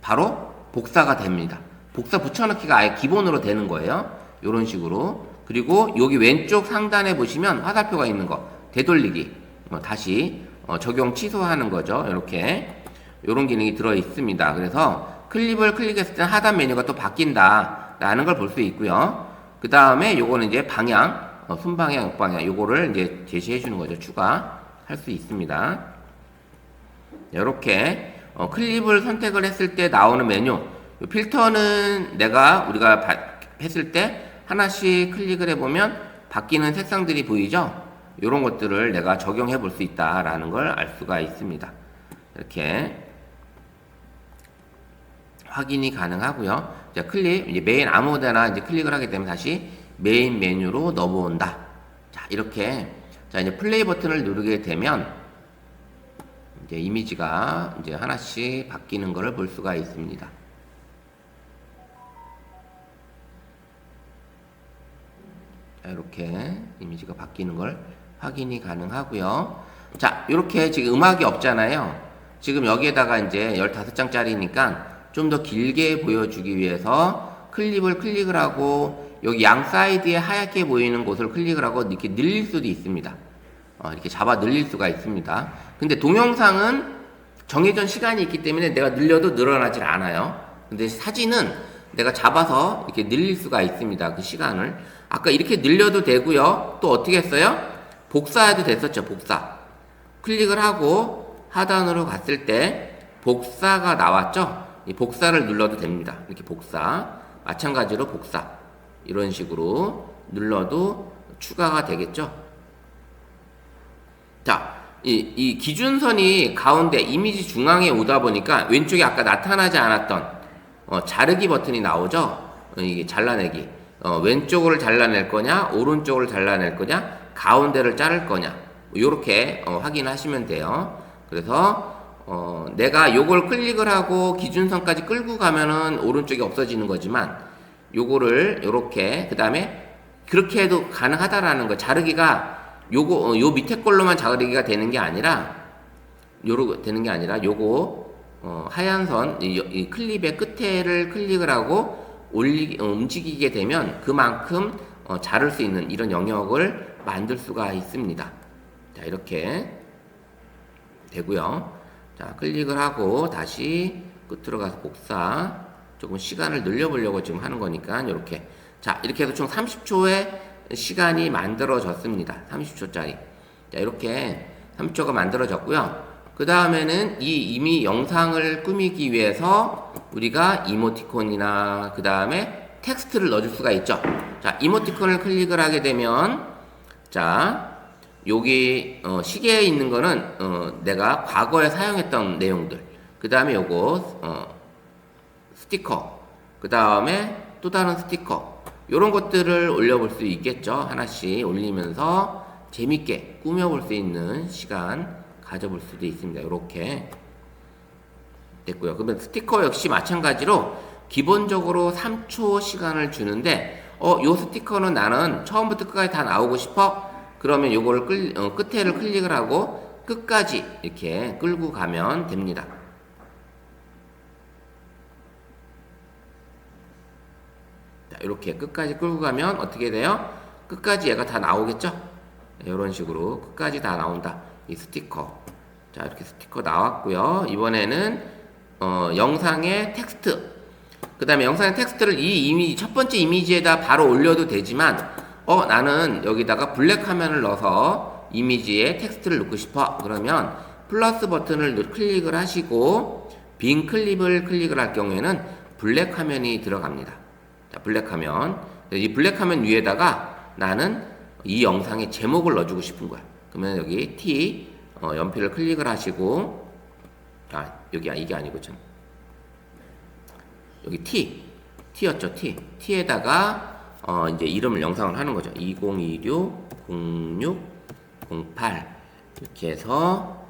바로 복사가 됩니다. 복사 붙여넣기가 아예 기본으로 되는 거예요. 이런 식으로. 그리고 여기 왼쪽 상단에 보시면 화살표가 있는 거. 되돌리기. 다시 적용 취소하는 거죠. 이렇게. 이런 기능이 들어 있습니다. 그래서 클립을 클릭했을 때 하단 메뉴가 또 바뀐다. 라는 걸 볼 수 있고요. 그 다음에 요거는 이제 방향. 순방향, 역방향, 요거를 이제 제시해 주는 거죠. 추가할 수 있습니다. 이렇게 클립을 선택을 했을 때 나오는 메뉴. 필터는 우리가 했을 때 하나씩 클릭을 해보면 바뀌는 색상들이 보이죠? 이런 것들을 내가 적용해 볼 수 있다라는 걸 알 수가 있습니다. 이렇게 확인이 가능하고요. 자, 클릭, 이제 메인 아무데나 이제 클릭을 하게 되면 다시 메인 메뉴로 넘어온다. 자, 이렇게. 자, 이제 플레이 버튼을 누르게 되면 이제 이미지가 이제 하나씩 바뀌는 것을 볼 수가 있습니다. 자, 이렇게 이미지가 바뀌는 걸 확인이 가능하고요. 자, 이렇게 지금 음악이 없잖아요. 지금 여기에다가 이제 15장짜리니까 좀 더 길게 보여주기 위해서 클립을 하고 여기 양 사이드에 하얗게 보이는 곳을 클릭을 하고 이렇게 늘릴 수도 있습니다. 이렇게 잡아 늘릴 수가 있습니다. 근데 동영상은 정해진 시간이 있기 때문에 내가 늘려도 늘어나질 않아요. 근데 사진은 내가 잡아서 이렇게 늘릴 수가 있습니다. 그 시간을. 아까 이렇게 늘려도 되고요. 또 어떻게 했어요? 복사해도 됐었죠. 복사. 클릭을 하고 하단으로 갔을 때 복사가 나왔죠. 이 복사를 눌러도 됩니다. 이렇게 복사. 마찬가지로 복사. 이런 식으로 눌러도 추가가 되겠죠. 자, 이 기준선이 가운데 이미지 중앙에 오다 보니까 왼쪽에 아까 나타나지 않았던 자르기 버튼이 나오죠. 이게 잘라내기. 왼쪽을 잘라낼 거냐, 오른쪽을 잘라낼 거냐, 가운데를 자를 거냐. 요렇게 확인하시면 돼요. 그래서 내가 요걸 클릭을 하고 기준선까지 끌고 가면은 오른쪽이 없어지는 거지만 요거를 요렇게 그 다음에 그렇게 해도 가능하다라는 거. 자르기가 요 밑에 걸로만 자르기가 되는 게 아니라 요렇게 되는 게 아니라 요거 하얀 선 이 클립의 끝에를 클릭을 하고 움직이게 되면 그만큼 자를 수 있는 이런 영역을 만들 수가 있습니다. 자, 이렇게 되고요. 자, 클릭을 하고 다시 끝으로 가서 복사. 조금 시간을 늘려보려고 지금 하는 거니까 이렇게. 자, 이렇게 해서 총 30초의 시간이 만들어졌습니다. 30초짜리. 자, 이렇게 30초가 만들어졌고요. 그 다음에는 이 이미 영상을 꾸미기 위해서 우리가 이모티콘이나 그 다음에 텍스트를 넣어줄 수가 있죠. 자, 이모티콘을 클릭을 하게 되면 자, 여기 시계에 있는 거는 내가 과거에 사용했던 내용들. 그 다음에 요거 스티커. 그 다음에 또 다른 스티커. 요런 것들을 올려볼 수 있겠죠. 하나씩 올리면서 재밌게 꾸며볼 수 있는 시간 가져볼 수도 있습니다. 요렇게 됐고요. 그러면 스티커 역시 마찬가지로 기본적으로 3초 시간을 주는데 요 스티커는 나는 처음부터 끝까지 다 나오고 싶어? 그러면 요거를 끝에를 클릭을 하고 끝까지 이렇게 끌고 가면 됩니다. 자, 이렇게 끝까지 끌고 가면 어떻게 돼요? 끝까지 얘가 다 나오겠죠? 이런 식으로 끝까지 다 나온다. 이 스티커. 자, 이렇게 스티커 나왔고요. 이번에는 영상의 텍스트. 그 다음에 영상의 텍스트를 이 이미지, 첫 번째 이미지에다 바로 올려도 되지만 나는 여기다가 블랙 화면을 넣어서 이미지에 텍스트를 넣고 싶어. 그러면 플러스 버튼을 클릭을 하시고 빈 클립을 클릭을 할 경우에는 블랙 화면이 들어갑니다. 자, 블랙 화면. 이 블랙 화면 위에다가 나는 이 영상의 제목을 넣어주고 싶은 거야. 그러면 여기 T 연필을 클릭을 하시고 여기 이게 아니고 참 여기 T였죠. T에다가 이제 이름을 영상을 하는 거죠. 2026-06-08 이렇게 해서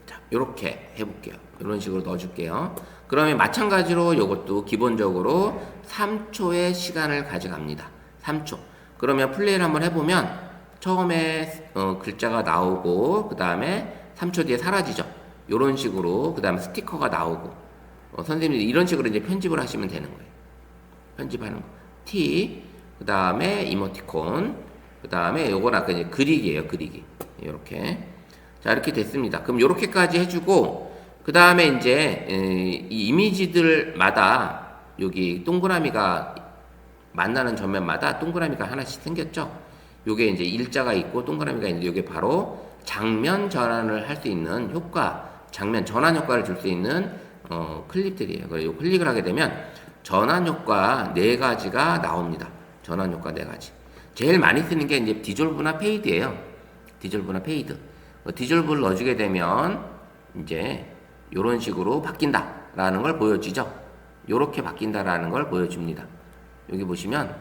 자, 이렇게 해볼게요. 이런 식으로 넣어줄게요. 그러면 마찬가지로 이것도 기본적으로 3초의 시간을 가져갑니다. 3초. 그러면 플레이를 한번 해보면 처음에 글자가 나오고 그 다음에 3초 뒤에 사라지죠. 이런 식으로 그 다음에 스티커가 나오고 선생님이 이런 식으로 이제 편집을 하시면 되는 거예요. 편집하는 거. T 그 다음에 이모티콘 그 다음에 요건 아까 이제 그리기예요. 그리기. 이렇게. 자, 이렇게 됐습니다. 그럼 이렇게까지 해주고 그 다음에 이제 이 이미지들마다 여기 동그라미가 만나는 전면마다 동그라미가 하나씩 생겼죠. 요게 이제 일자가 있고 동그라미가 있는데 요게 바로 장면 전환을 할 수 있는 효과, 장면 전환 효과를 줄 수 있는 클립들이에요. 그리고 클릭을 하게 되면 전환 효과 4가지가 나옵니다. 전환 효과 4가지. 제일 많이 쓰는 게 이제 디졸브나 페이드예요. 디졸브나 페이드. 디졸브를 넣어주게 되면 이제 이런 식으로 바뀐다라는 걸 보여주죠. 요렇게 바뀐다라는 걸 보여줍니다. 여기 보시면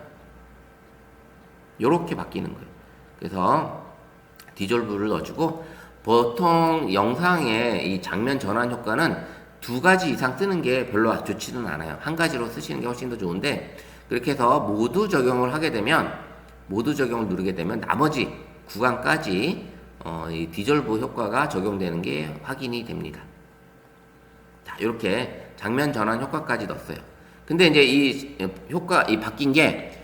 요렇게 바뀌는 거예요. 그래서 디졸브를 넣어주고 보통 영상의 이 장면 전환 효과는 2가지 이상 쓰는 게 별로 좋지는 않아요. 1가지로 쓰시는 게 훨씬 더 좋은데 그렇게 해서 모두 적용을 하게 되면 모두 적용을 누르게 되면 나머지 구간까지 이 디졸브 효과가 적용되는 게 확인이 됩니다. 자, 이렇게 장면 전환 효과까지 넣었어요. 근데 이제 이 효과, 이 바뀐 게,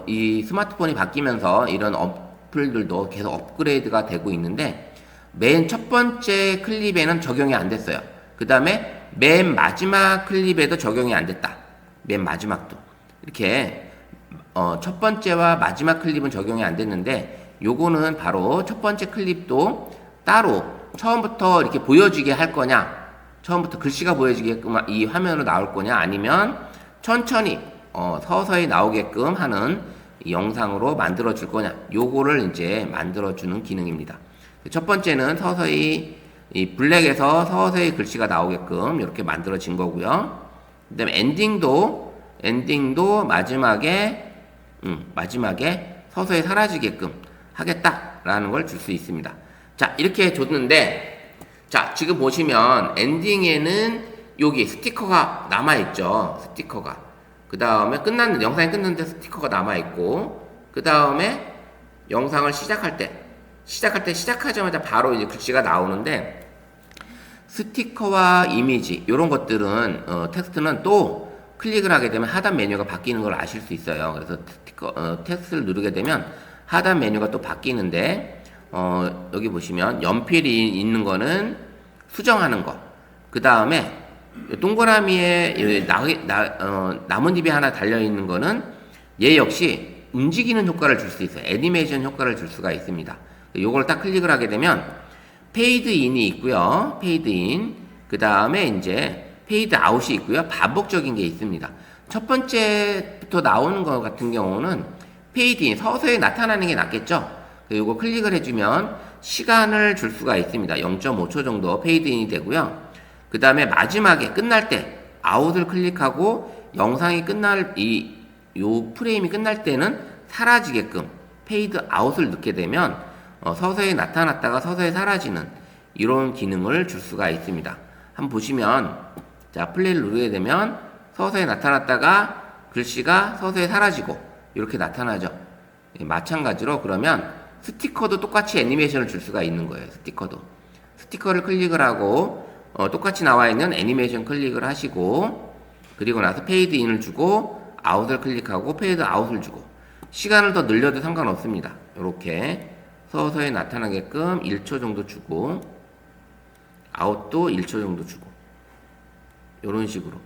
이 스마트폰이 바뀌면서 이런 어플들도 계속 업그레이드가 되고 있는데, 맨 첫 번째 클립에는 적용이 안 됐어요. 그 다음에 맨 마지막 클립에도 적용이 안 됐다. 맨 마지막도. 이렇게, 첫 번째와 마지막 클립은 적용이 안 됐는데, 요거는 바로 첫 번째 클립도 따로 처음부터 이렇게 보여지게 할 거냐, 처음부터 글씨가 보여지게끔 이 화면으로 나올 거냐, 아니면 천천히 서서히 나오게끔 하는 이 영상으로 만들어 줄 거냐, 요거를 이제 만들어 주는 기능입니다. 첫 번째는 서서히 이 블랙에서 서서히 글씨가 나오게끔 이렇게 만들어진 거고요. 그다음에 엔딩도 마지막에 서서히 사라지게끔 하겠다라는 걸 줄 수 있습니다. 자, 이렇게 줬는데, 자, 지금 보시면 엔딩에는 여기 스티커가 남아있죠. 스티커가. 그 다음에 영상이 끝났는데 스티커가 남아있고, 그 다음에 영상을 시작하자마자 바로 이제 글씨가 나오는데, 스티커와 이미지, 이런 것들은, 텍스트는 또 클릭을 하게 되면 하단 메뉴가 바뀌는 걸 아실 수 있어요. 그래서 텍스트를 누르게 되면 하단 메뉴가 또 바뀌는데, 여기 보시면 연필이 있는 거는 수정하는 거. 그 다음에 동그라미에 나뭇잎이 하나 달려있는 거는 얘 역시 움직이는 효과를 줄 수 있어요. 애니메이션 효과를 줄 수가 있습니다. 요걸 딱 클릭을 하게 되면 페이드 인이 있고요. 페이드 인. 그 다음에 이제 페이드 아웃이 있고요. 반복적인 게 있습니다. 첫 번째부터 나오는 거 같은 경우는 페이드 인, 서서히 나타나는 게 낫겠죠? 이거 클릭을 해주면 시간을 줄 수가 있습니다. 0.5초 정도 페이드인이 되고요. 그 다음에 마지막에 끝날 때 아웃을 클릭하고 영상이 요 프레임이 끝날 때는 사라지게끔 페이드 아웃을 넣게 되면 서서히 나타났다가 서서히 사라지는 이런 기능을 줄 수가 있습니다. 한번 보시면, 자, 플레이를 누르게 되면 서서히 나타났다가 글씨가 서서히 사라지고 이렇게 나타나죠. 마찬가지로 그러면 스티커도 똑같이 애니메이션을 줄 수가 있는 거예요. 스티커를 클릭을 하고 똑같이 나와 있는 애니메이션 클릭을 하시고, 그리고 나서 페이드 인을 주고 아웃을 클릭하고 페이드 아웃을 주고, 시간을 더 늘려도 상관없습니다. 이렇게 서서히 나타나게끔 1초 정도 주고, 아웃도 1초 정도 주고, 이런 식으로.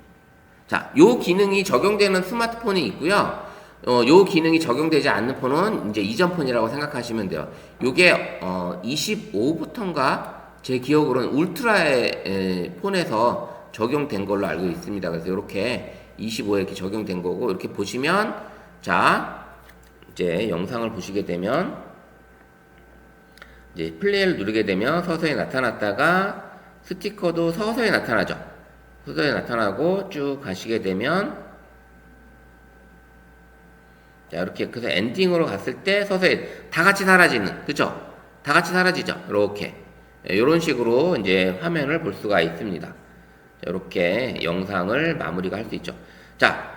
자, 요 기능이 적용되는 스마트폰이 있고요. 요 기능이 적용되지 않는 폰은 이제 이전 폰이라고 생각하시면 돼요. 요게 25부터인가 제 기억으로는 울트라의 폰에서 적용된 걸로 알고 있습니다. 그래서 이렇게 25에 이렇게 적용된 거고, 이렇게 보시면, 자, 이제 영상을 보시게 되면 이제 플레이를 누르게 되면 서서히 나타났다가 스티커도 서서히 나타나죠. 서서히 나타나고 쭉 가시게 되면, 자, 이렇게, 그래서 엔딩으로 갔을 때 서서히 다 같이 사라지는, 그쵸? 다 같이 사라지죠? 이렇게. 이런 식으로 이제 화면을 볼 수가 있습니다. 자, 이렇게 영상을 마무리가 할 수 있죠. 자,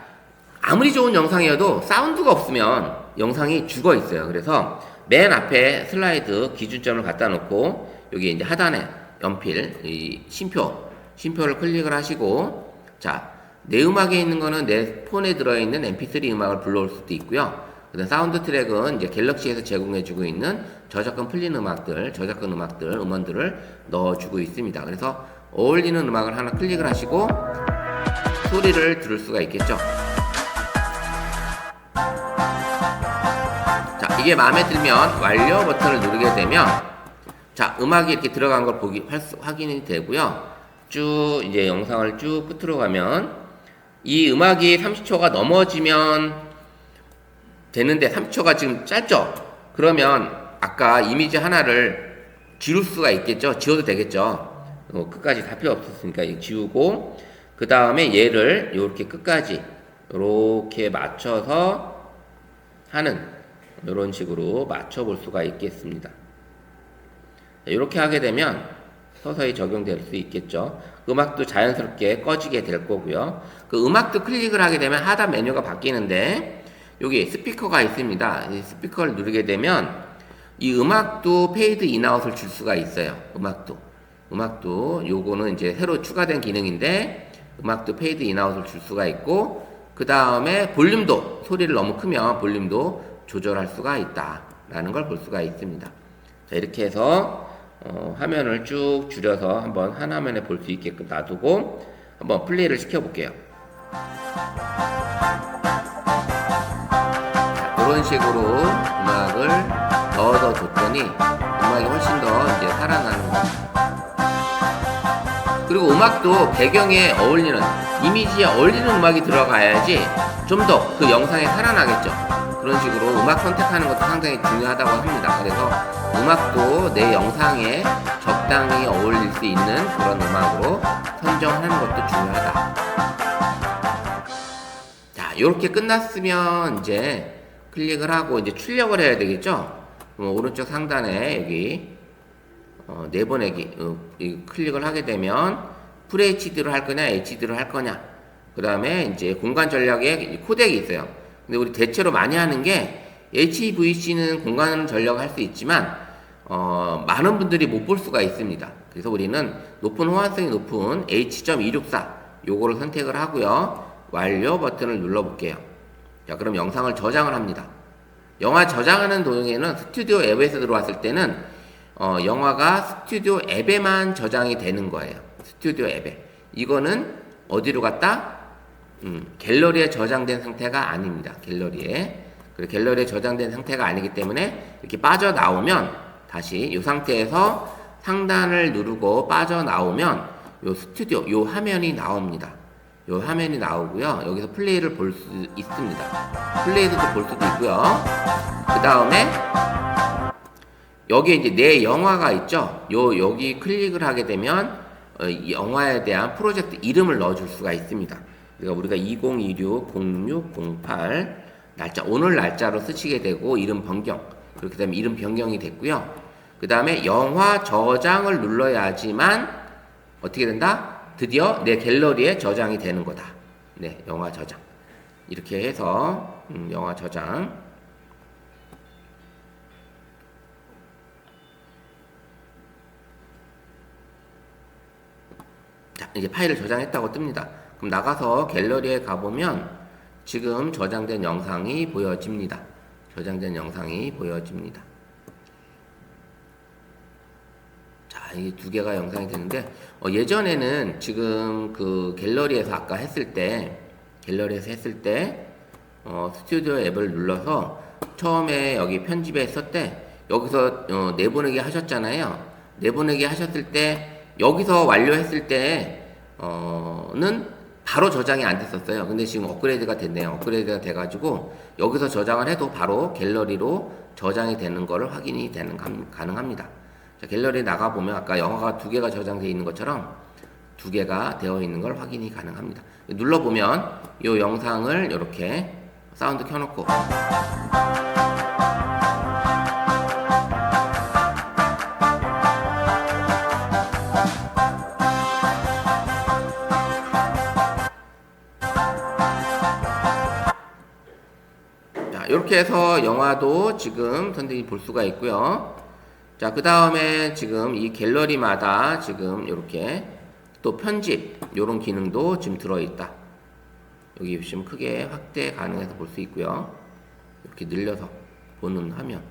아무리 좋은 영상이어도 사운드가 없으면 영상이 죽어 있어요. 그래서 맨 앞에 슬라이드 기준점을 갖다 놓고, 여기 이제 하단에 연필, 이 심표를 클릭을 하시고, 자, 내 음악에 있는 거는 내 폰에 들어있는 mp3 음악을 불러올 수도 있고요. 그다음 사운드 트랙은 이제 갤럭시에서 제공해주고 있는 저작권 풀린 음악들, 음원들을 넣어주고 있습니다. 그래서 어울리는 음악을 하나 클릭을 하시고 소리를 들을 수가 있겠죠. 자, 이게 마음에 들면 완료 버튼을 누르게 되면, 자, 음악이 이렇게 들어간 걸 확인이 되고요. 쭉 이제 영상을 쭉 끝으로 가면 이 음악이 30초가 넘어지면 되는데 30초가 지금 짧죠? 그러면 아까 이미지 하나를 지울 수가 있겠죠? 지워도 되겠죠? 끝까지 다 필요 없었으니까 이거 지우고 그 다음에 얘를 이렇게 끝까지 이렇게 맞춰서 하는 이런 식으로 맞춰 볼 수가 있겠습니다. 이렇게 하게 되면 서서히 적용될 수 있겠죠. 음악도 자연스럽게 꺼지게 될 거고요. 그 음악도 클릭을 하게 되면 하단 메뉴가 바뀌는데 여기 스피커가 있습니다. 이 스피커를 누르게 되면 이 음악도 페이드 인아웃을 줄 수가 있어요. 음악도 요거는 이제 새로 추가된 기능인데 음악도 페이드 인아웃을 줄 수가 있고 그 다음에 볼륨도 소리를 너무 크면 볼륨도 조절할 수가 있다라는 걸 볼 수가 있습니다. 자, 이렇게 해서 화면을 쭉 줄여서 한번 한 화면에 볼 수 있게끔 놔두고 한번 플레이를 시켜볼게요. 이런 식으로 음악을 넣어서 줬더니 음악이 훨씬 더 이제 살아나는 거예요. 그리고 음악도 배경에 어울리는 이미지에 어울리는 음악이 들어가야지 좀 더 그 영상에 살아나겠죠. 그런 식으로 음악 선택하는 것도 상당히 중요하다고 합니다. 그래서 음악도 내 영상에 적당히 어울릴 수 있는 그런 음악으로 선정하는 것도 중요하다. 자, 이렇게 끝났으면 이제 클릭을 하고 이제 출력을 해야 되겠죠. 오른쪽 상단에 여기 내보내기 클릭을 하게 되면 FHD로 할 거냐 HD로 할 거냐 그 다음에 이제 공간 전략에 코덱이 있어요. 근데 우리 대체로 많이 하는 게 HEVC는 공간 전략을 할 수 있지만 많은 분들이 못 볼 수가 있습니다. 그래서 우리는 높은 호환성이 높은 H.264 요거를 선택을 하고요. 완료 버튼을 눌러 볼게요. 자, 그럼 영상을 저장을 합니다. 영화 저장하는 도중에는 스튜디오 앱에서 들어왔을 때는 영화가 스튜디오 앱에만 저장이 되는 거예요. 스튜디오 앱에. 이거는 어디로 갔다? 갤러리에 저장된 상태가 아닙니다. 갤러리에 저장된 상태가 아니기 때문에 이렇게 빠져나오면 다시 이 상태에서 상단을 누르고 빠져나오면 요 스튜디오 요 화면이 나옵니다. 요 화면이 나오고요. 여기서 플레이를 볼 수 있습니다. 플레이도 볼 수도 있고요. 그 다음에 여기에 이제 내 영화가 있죠. 여기 클릭을 하게 되면 이 영화에 대한 프로젝트 이름을 넣어줄 수가 있습니다. 그러니까 우리가 2026-06-08 날짜 오늘 날짜로 쓰시게 되고 이름 변경 그렇게 되면 이름 변경이 됐고요. 그 다음에 영화 저장을 눌러야지만 어떻게 된다? 드디어 내 갤러리에 저장이 되는 거다. 네, 영화 저장. 이렇게 해서 영화 저장. 자, 이제 파일을 저장했다고 뜹니다. 그럼 나가서 갤러리에 가보면 지금 저장된 영상이 보여집니다. 자, 이 두 개가 영상이 되는데 예전에는 지금 그 갤러리에서 아까 했을 때 스튜디오 앱을 눌러서 처음에 여기 편집에 썼대 여기서 내보내기 하셨잖아요. 내보내기 하셨을 때 여기서 완료했을 때는 바로 저장이 안 됐었어요. 근데 지금 업그레이드가 됐네요. 업그레이드가 돼가지고 여기서 저장을 해도 바로 갤러리로 저장이 되는 거를 확인이 가능합니다. 자, 갤러리에 나가보면 아까 영화가 두 개가 저장되어 있는 것처럼 두 개가 되어 있는 걸 확인이 가능합니다. 눌러보면 이 영상을 이렇게 사운드 켜놓고 이렇게 해서 영화도 지금 선생님이 볼 수가 있고요. 자, 그 다음에 지금 이 갤러리마다 지금 이렇게 또 편집 요런 기능도 지금 들어있다. 여기 보시면 크게 확대 가능해서 볼 수 있고요. 이렇게 늘려서 보는 화면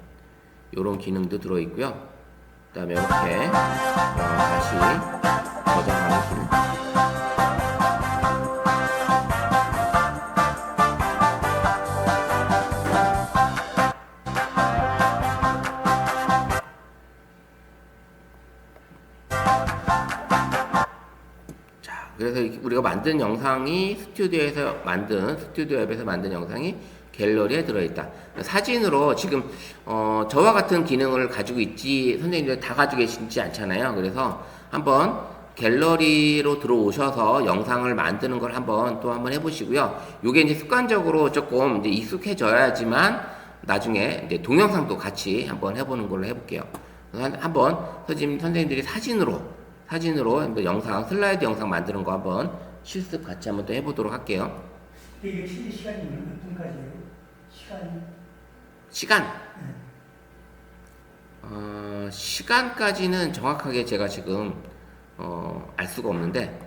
요런 기능도 들어있고요. 그 다음에 이렇게 다시 저장하는 기능. 그래서 우리가 만든 영상이 스튜디오 앱에서 만든 영상이 갤러리에 들어있다. 사진으로 지금 저와 같은 기능을 가지고 있지 선생님들 다 가지고 계시지 않잖아요. 그래서 한번 갤러리로 들어오셔서 영상을 만드는 걸 한번 해보시고요. 요게 이제 습관적으로 조금 이제 익숙해져야지만 나중에 이제 동영상도 같이 한번 해보는 걸로 해볼게요. 한번 선생님들이 사진으로 한번 영상 슬라이드 영상 만드는 거 한번 실습 같이 한번 또 해보도록 할게요. 근데 이게 실제 시간이 몇 분까지예요? 시간? 시간까지는 정확하게 제가 지금 알 수가 없는데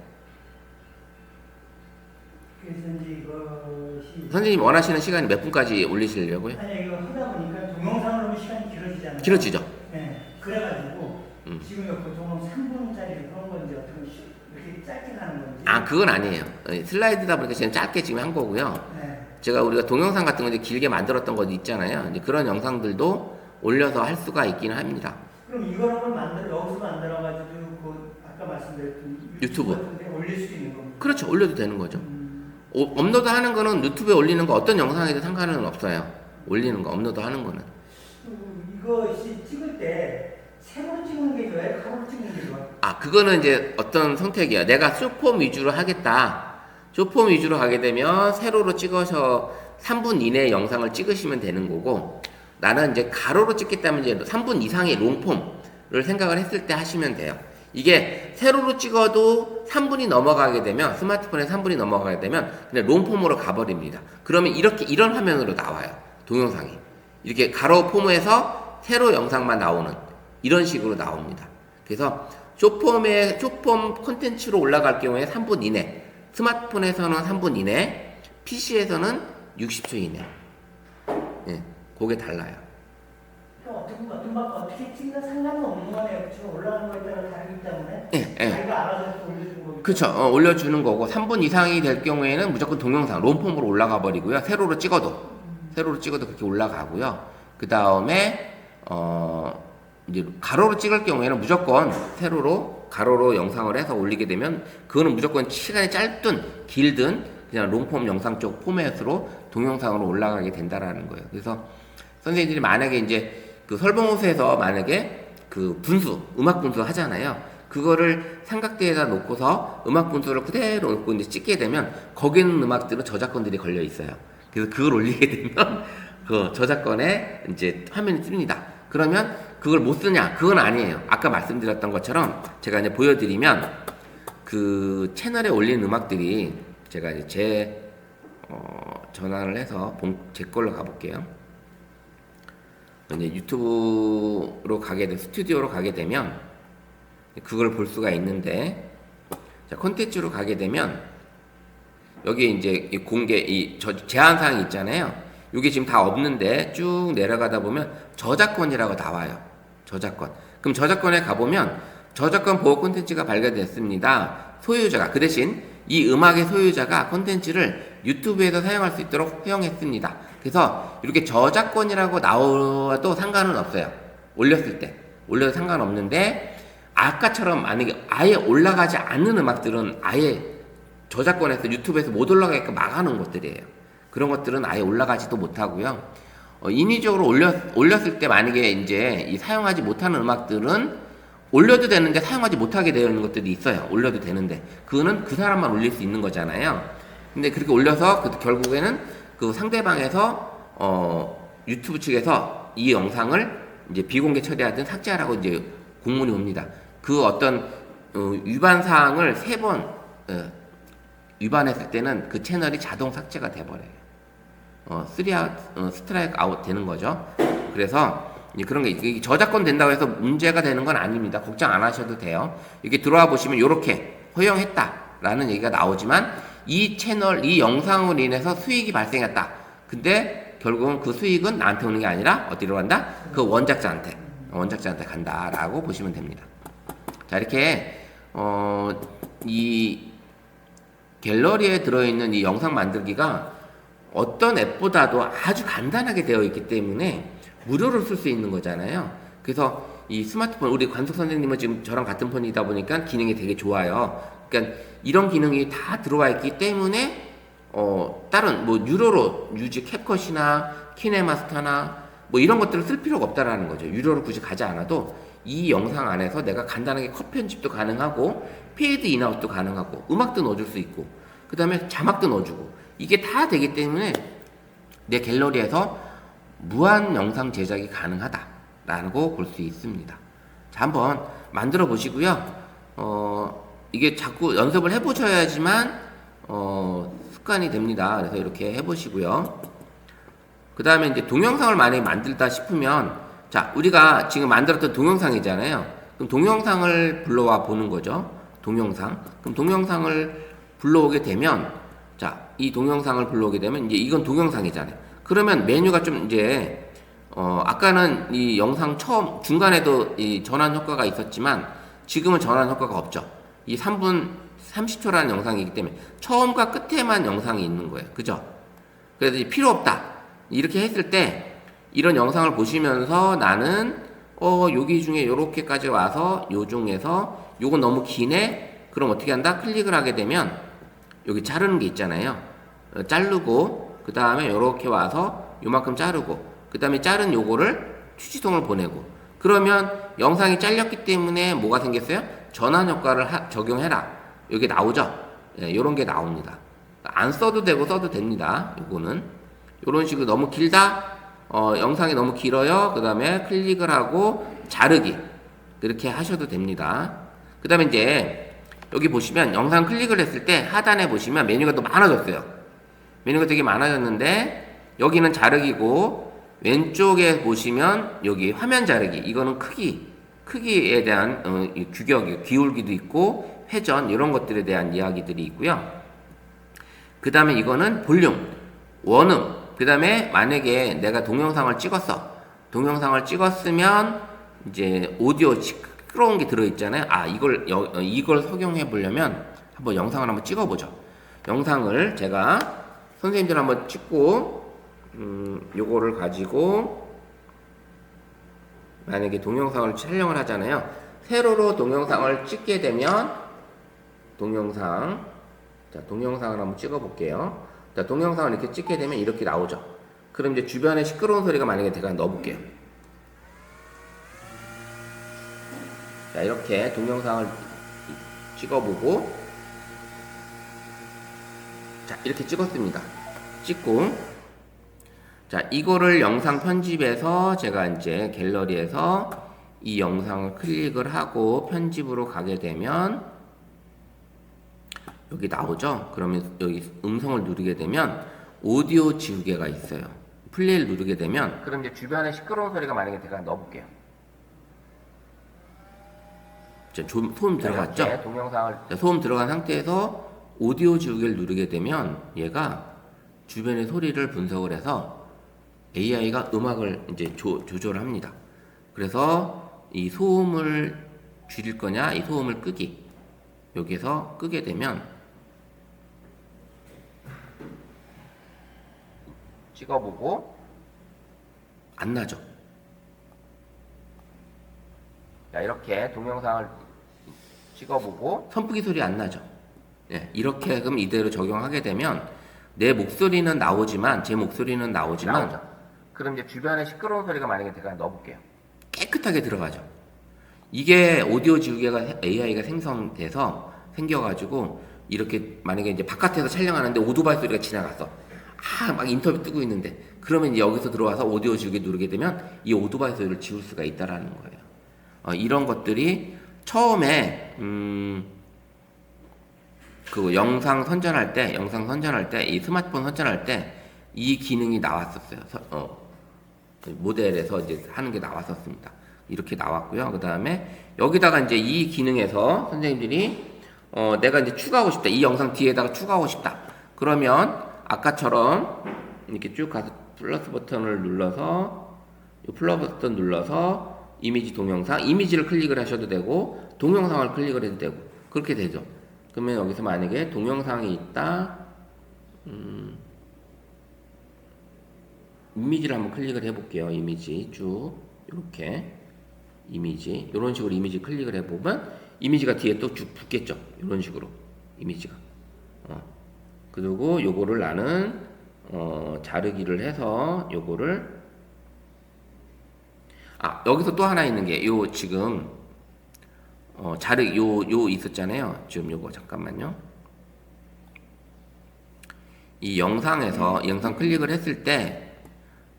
그래서 이제 이것이 선생님 원하시는 시간이 몇 분까지 올리시려고요? 아니 이거 하다 보니까 동영상으로 시간이 길어지잖아요. 길어지죠? 네. 그래가지고 지금 보통 3분짜리 그런 건지 어떤 이렇게 짧게 가는 건지. 그건 아니에요. 슬라이드다 보니까 지금 짧게 지금 한 거고요. 네. 제가 우리가 동영상 같은 거 이제 길게 만들었던 거 있잖아요. 이제 그런 영상들도 올려서 할 수가 있기는 합니다. 그럼 이거를 여기서 만들어가지고 그 아까 말씀드렸던 유튜브 같은 데 올릴 수 있는 겁니다. 그렇죠. 올려도 되는 거죠. 업로드 하는 거는 유튜브에 올리는 거 어떤 영상에도 상관은 없어요. 올리는 거, 업로드 하는 거는. 이것이 찍을 때 세로 찍는 게 좋아요? 가로로 찍는 게 좋아요? 그거는 이제 어떤 선택이야. 내가 숏폼 위주로 하겠다. 숏폼 위주로 가게 되면 세로로 찍어서 3분 이내의 영상을 찍으시면 되는 거고, 나는 이제 가로로 찍겠다면 이제 3분 이상의 롱폼을 생각을 했을 때 하시면 돼요. 이게 세로로 찍어도 3분이 넘어가게 되면, 스마트폰에 3분이 넘어가게 되면 그냥 롱폼으로 가버립니다. 그러면 이런 화면으로 나와요. 동영상이. 이렇게 가로 폼에서 세로 영상만 나오는 이런 식으로 나옵니다. 그래서 숏폼 콘텐츠로 올라갈 경우에 3분 이내, 스마트폰에서는 3분 이내, PC에서는 60초 이내. 예, 그게 달라요. 어떻게 찍나 상관은 없는 거네요. 그렇죠? 올라가는 거에 따라 다르기 때문에. 예. 자기가 알아서 올려주는 거고. 그렇죠. 올려주는 거고 3분 이상이 될 경우에는 무조건 동영상 롱폼으로 올라가 버리고요. 세로로 찍어도 그렇게 올라가고요. 그 다음에 이제 가로로 찍을 경우에는 무조건 가로로 영상을 해서 올리게 되면 그거는 무조건 시간이 짧든 길든 그냥 롱폼 영상 쪽 포맷으로 동영상으로 올라가게 된다라는 거예요. 그래서 선생님들이 만약에 이제 그 설봉호수에서 만약에 그 음악 분수 하잖아요. 그거를 삼각대에다 놓고서 음악 분수를 그대로 놓고 이제 찍게 되면 거기 있는 음악들은 저작권들이 걸려 있어요. 그래서 그걸 올리게 되면 그 저작권에 이제 화면이 뜹니다. 그러면 그걸 못 쓰냐? 그건 아니에요. 아까 말씀드렸던 것처럼 제가 이제 보여드리면 그 채널에 올린 음악들이 제가 이제 전환을 해서 제 걸로 가볼게요. 이제 유튜브로 스튜디오로 가게 되면 그걸 볼 수가 있는데, 자, 콘텐츠로 가게 되면 여기 이제 제한 사항이 있잖아요. 이게 지금 다 없는데 쭉 내려가다 보면 저작권이라고 나와요. 저작권. 그럼 저작권에 가보면 저작권 보호 콘텐츠가 발견됐습니다. 소유자가, 그 대신 이 음악의 소유자가 콘텐츠를 유튜브에서 사용할 수 있도록 허용했습니다. 그래서 이렇게 저작권이라고 나와도 상관은 없어요. 올려도 상관없는데, 아까처럼 만약에 아예 올라가지 않는 음악들은 아예 저작권에서 유튜브에서 못 올라가게끔 막아놓은 것들이에요. 그런 것들은 아예 올라가지도 못하고요. 인위적으로 올렸을 때 만약에 이제 이 사용하지 못하는 음악들은 올려도 되는데 사용하지 못하게 되어 있는 것들이 있어요. 올려도 되는데 그거는 그 사람만 올릴 수 있는 거잖아요. 근데 그렇게 올려서 결국에는 그 상대방에서 유튜브 측에서 이 영상을 이제 비공개 처리하든 삭제하라고 이제 공문이 옵니다. 그 어떤 위반 사항을 3번 위반했을 때는 그 채널이 자동 삭제가 돼버려요. 스트라이크 아웃 되는 거죠. 그래서 그런 게 저작권 된다고 해서 문제가 되는 건 아닙니다. 걱정 안 하셔도 돼요. 이렇게 들어와 보시면 이렇게 허용했다라는 얘기가 나오지만 이 채널, 이 영상으로 인해서 수익이 발생했다. 근데 결국은 그 수익은 나한테 오는 게 아니라 어디로 간다? 그 원작자한테 간다라고 보시면 됩니다. 자, 이렇게 이 갤러리에 들어있는 이 영상 만들기가 어떤 앱보다도 아주 간단하게 되어 있기 때문에 무료로 쓸 수 있는 거잖아요. 그래서 이 스마트폰, 우리 관석 선생님은 지금 저랑 같은 폰이다 보니까 기능이 되게 좋아요. 그러니까 이런 기능이 다 들어와 있기 때문에 다른 뭐 유료로 유지 캡컷이나 키네마스터나 뭐 이런 것들을 쓸 필요가 없다라는 거죠. 유료로 굳이 가지 않아도 이 영상 안에서 내가 간단하게 컷 편집도 가능하고 페이드 인아웃도 가능하고 음악도 넣어줄 수 있고 그 다음에 자막도 넣어주고 이게 다 되기 때문에 내 갤러리에서 무한 영상 제작이 가능하다라고 볼 수 있습니다. 자, 한번 만들어 보시고요. 이게 자꾸 연습을 해보셔야지만 습관이 됩니다. 그래서 이렇게 해보시고요. 그 다음에 이제 동영상을 만약에 만들다 싶으면 자, 우리가 지금 만들었던 동영상이잖아요. 그럼 동영상을 불러와 보는 거죠. 동영상. 그럼 동영상을 불러오게 되면 자, 이 동영상을 불러오게 되면 이제 이건 동영상이잖아요. 그러면 메뉴가 좀 이제 아까는 이 영상 처음 중간에도 이 전환 효과가 있었지만 지금은 전환 효과가 없죠. 이 3분 30초라는 영상이기 때문에 처음과 끝에만 영상이 있는 거예요. 그죠? 그래서 필요 없다. 이렇게 했을 때 이런 영상을 보시면서 나는 여기 중에 요렇게까지 와서 요 중에서 요건 너무 기네. 그럼 어떻게 한다? 클릭을 하게 되면 여기 자르는 게 있잖아요. 자르고 그 다음에 요렇게 와서 요만큼 자르고 그 다음에 자른 요거를 휴지통을 보내고 그러면 영상이 잘렸기 때문에 뭐가 생겼어요? 전환 효과를 적용해라. 여기 나오죠? 예, 요런 게 나옵니다. 안 써도 되고 써도 됩니다. 요거는 요런 식으로 너무 길다? 영상이 너무 길어요. 그 다음에 클릭을 하고 자르기 그렇게 하셔도 됩니다. 그 다음에 이제 여기 보시면 영상 클릭을 했을 때 하단에 보시면 메뉴가 또 많아졌어요. 메뉴가 되게 많아졌는데 여기는 자르기고 왼쪽에 보시면 여기 화면 자르기 이거는 크기에 대한 규격 기울기도 있고 회전 이런 것들에 대한 이야기들이 있고요. 그 다음에 이거는 볼륨 원음 그 다음에 만약에 내가 동영상을 찍었으면 이제 오디오 시끄러운 게 들어있잖아요. 이걸 적용해 보려면 한번 영상을 한번 찍어보죠. 영상을 제가 선생님들 한번 찍고 요거를 가지고 만약에 동영상을 촬영을 하잖아요. 세로로 동영상을 찍게 되면 동영상을 한번 찍어 볼게요. 자, 동영상을 이렇게 찍게 되면 이렇게 나오죠. 그럼 이제 주변에 시끄러운 소리가 만약에 제가 넣어볼게요. 자, 이렇게 동영상을 찍어보고 자, 이렇게 찍었습니다. 찍고 자, 이거를 영상 편집해서 제가 이제 갤러리에서 이 영상을 클릭을 하고 편집으로 가게 되면 여기 나오죠? 그러면 여기 음성을 누르게 되면 오디오 지우개가 있어요. 플레이를 누르게 되면 그럼 이제 주변에 시끄러운 소리가 만약에 제가 넣어볼게요. 소음 들어갔죠? 소음 들어간 상태에서 오디오 지우개를 누르게 되면 얘가 주변의 소리를 분석을 해서 AI가 음악을 이제 조절을 합니다. 그래서 이 소음을 줄일 거냐, 이 소음을 끄기. 여기서 끄게 되면 찍어보고 안 나죠. 자, 이렇게 동영상을 찍어보고 선풍기 소리 안 나죠. 네, 이렇게 그럼 이대로 적용하게 되면 내 목소리는 나오지만 제 목소리는 나오지만 그럼 이제 주변에 시끄러운 소리가 만약에 제가 넣어볼게요. 깨끗하게 들어가죠. 이게 오디오 지우개가 AI가 생겨가지고 이렇게 만약에 이제 바깥에서 촬영하는데 오토바이 소리가 지나갔어. 막 인터뷰 뜨고 있는데 그러면 이제 여기서 들어와서 오디오 지우개 누르게 되면 이 오토바이 소리를 지울 수가 있다라는 거예요. 이런 것들이 처음에 그 영상 선전할 때 이 스마트폰 선전할 때 이 기능이 나왔었어요. 모델에서 이제 하는 게 나왔었습니다. 이렇게 나왔고요. 그 다음에 여기다가 이제 이 기능에서 선생님들이 내가 이제 추가하고 싶다. 이 영상 뒤에다가 추가하고 싶다. 그러면 아까처럼 이렇게 쭉 가서 플러스 버튼을 눌러서 이 플러스 버튼 눌러서 이미지 동영상 이미지를 클릭을 하셔도 되고 동영상을 클릭을 해도 되고 그렇게 되죠. 그러면 여기서 만약에 동영상이 있다. 이미지를 한번 클릭을 해볼게요. 이미지 쭉 이렇게 이미지 이런 식으로 이미지 클릭을 해보면 이미지가 뒤에 또 쭉 붙겠죠. 이런 식으로 이미지가. 그리고 요거를 나는 자르기를 해서 요거를 여기서 또 하나 있는 게 요 지금 요 있었잖아요. 지금 요거 잠깐만요. 이 영상에서 영상 클릭을 했을 때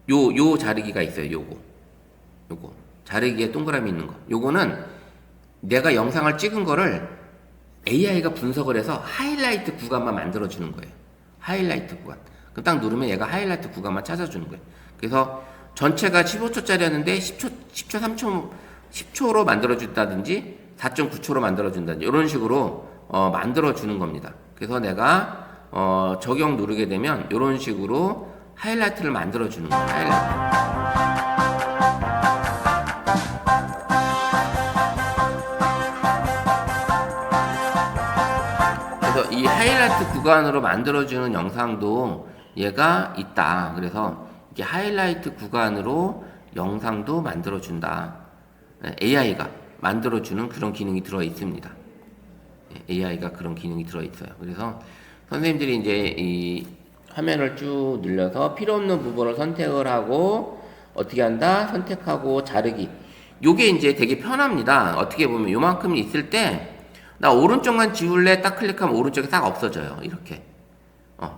요 자르기가 있어요. 요거 자르기에 동그라미 있는 거. 요거는 내가 영상을 찍은 거를 AI가 분석을 해서 하이라이트 구간만 만들어 주는 거예요. 하이라이트 구간. 그럼 딱 누르면 얘가 하이라이트 구간만 찾아주는 거예요. 그래서 전체가 15초짜리였는데 10초 10초로 만들어 준다든지 4.9초로 만들어 준다든지 이런 식으로 만들어 주는 겁니다. 그래서 내가 적용 누르게 되면 이런 식으로 하이라이트를 만들어 주는 거예요. 하이라이트. 그래서 이 하이라이트 구간으로 만들어 주는 영상도 얘가 있다. 그래서 이게 하이라이트 구간으로 영상도 만들어 준다. AI가 만들어 주는 그런 기능이 들어 있습니다. AI가 그런 기능이 들어 있어요. 그래서 선생님들이 이제 이 화면을 쭉 늘려서 필요 없는 부분을 선택을 하고 어떻게 한다? 선택하고 자르기. 요게 이제 되게 편합니다. 어떻게 보면 요만큼 있을 때 나 오른쪽만 지울래 딱 클릭하면 오른쪽이 싹 없어져요. 이렇게.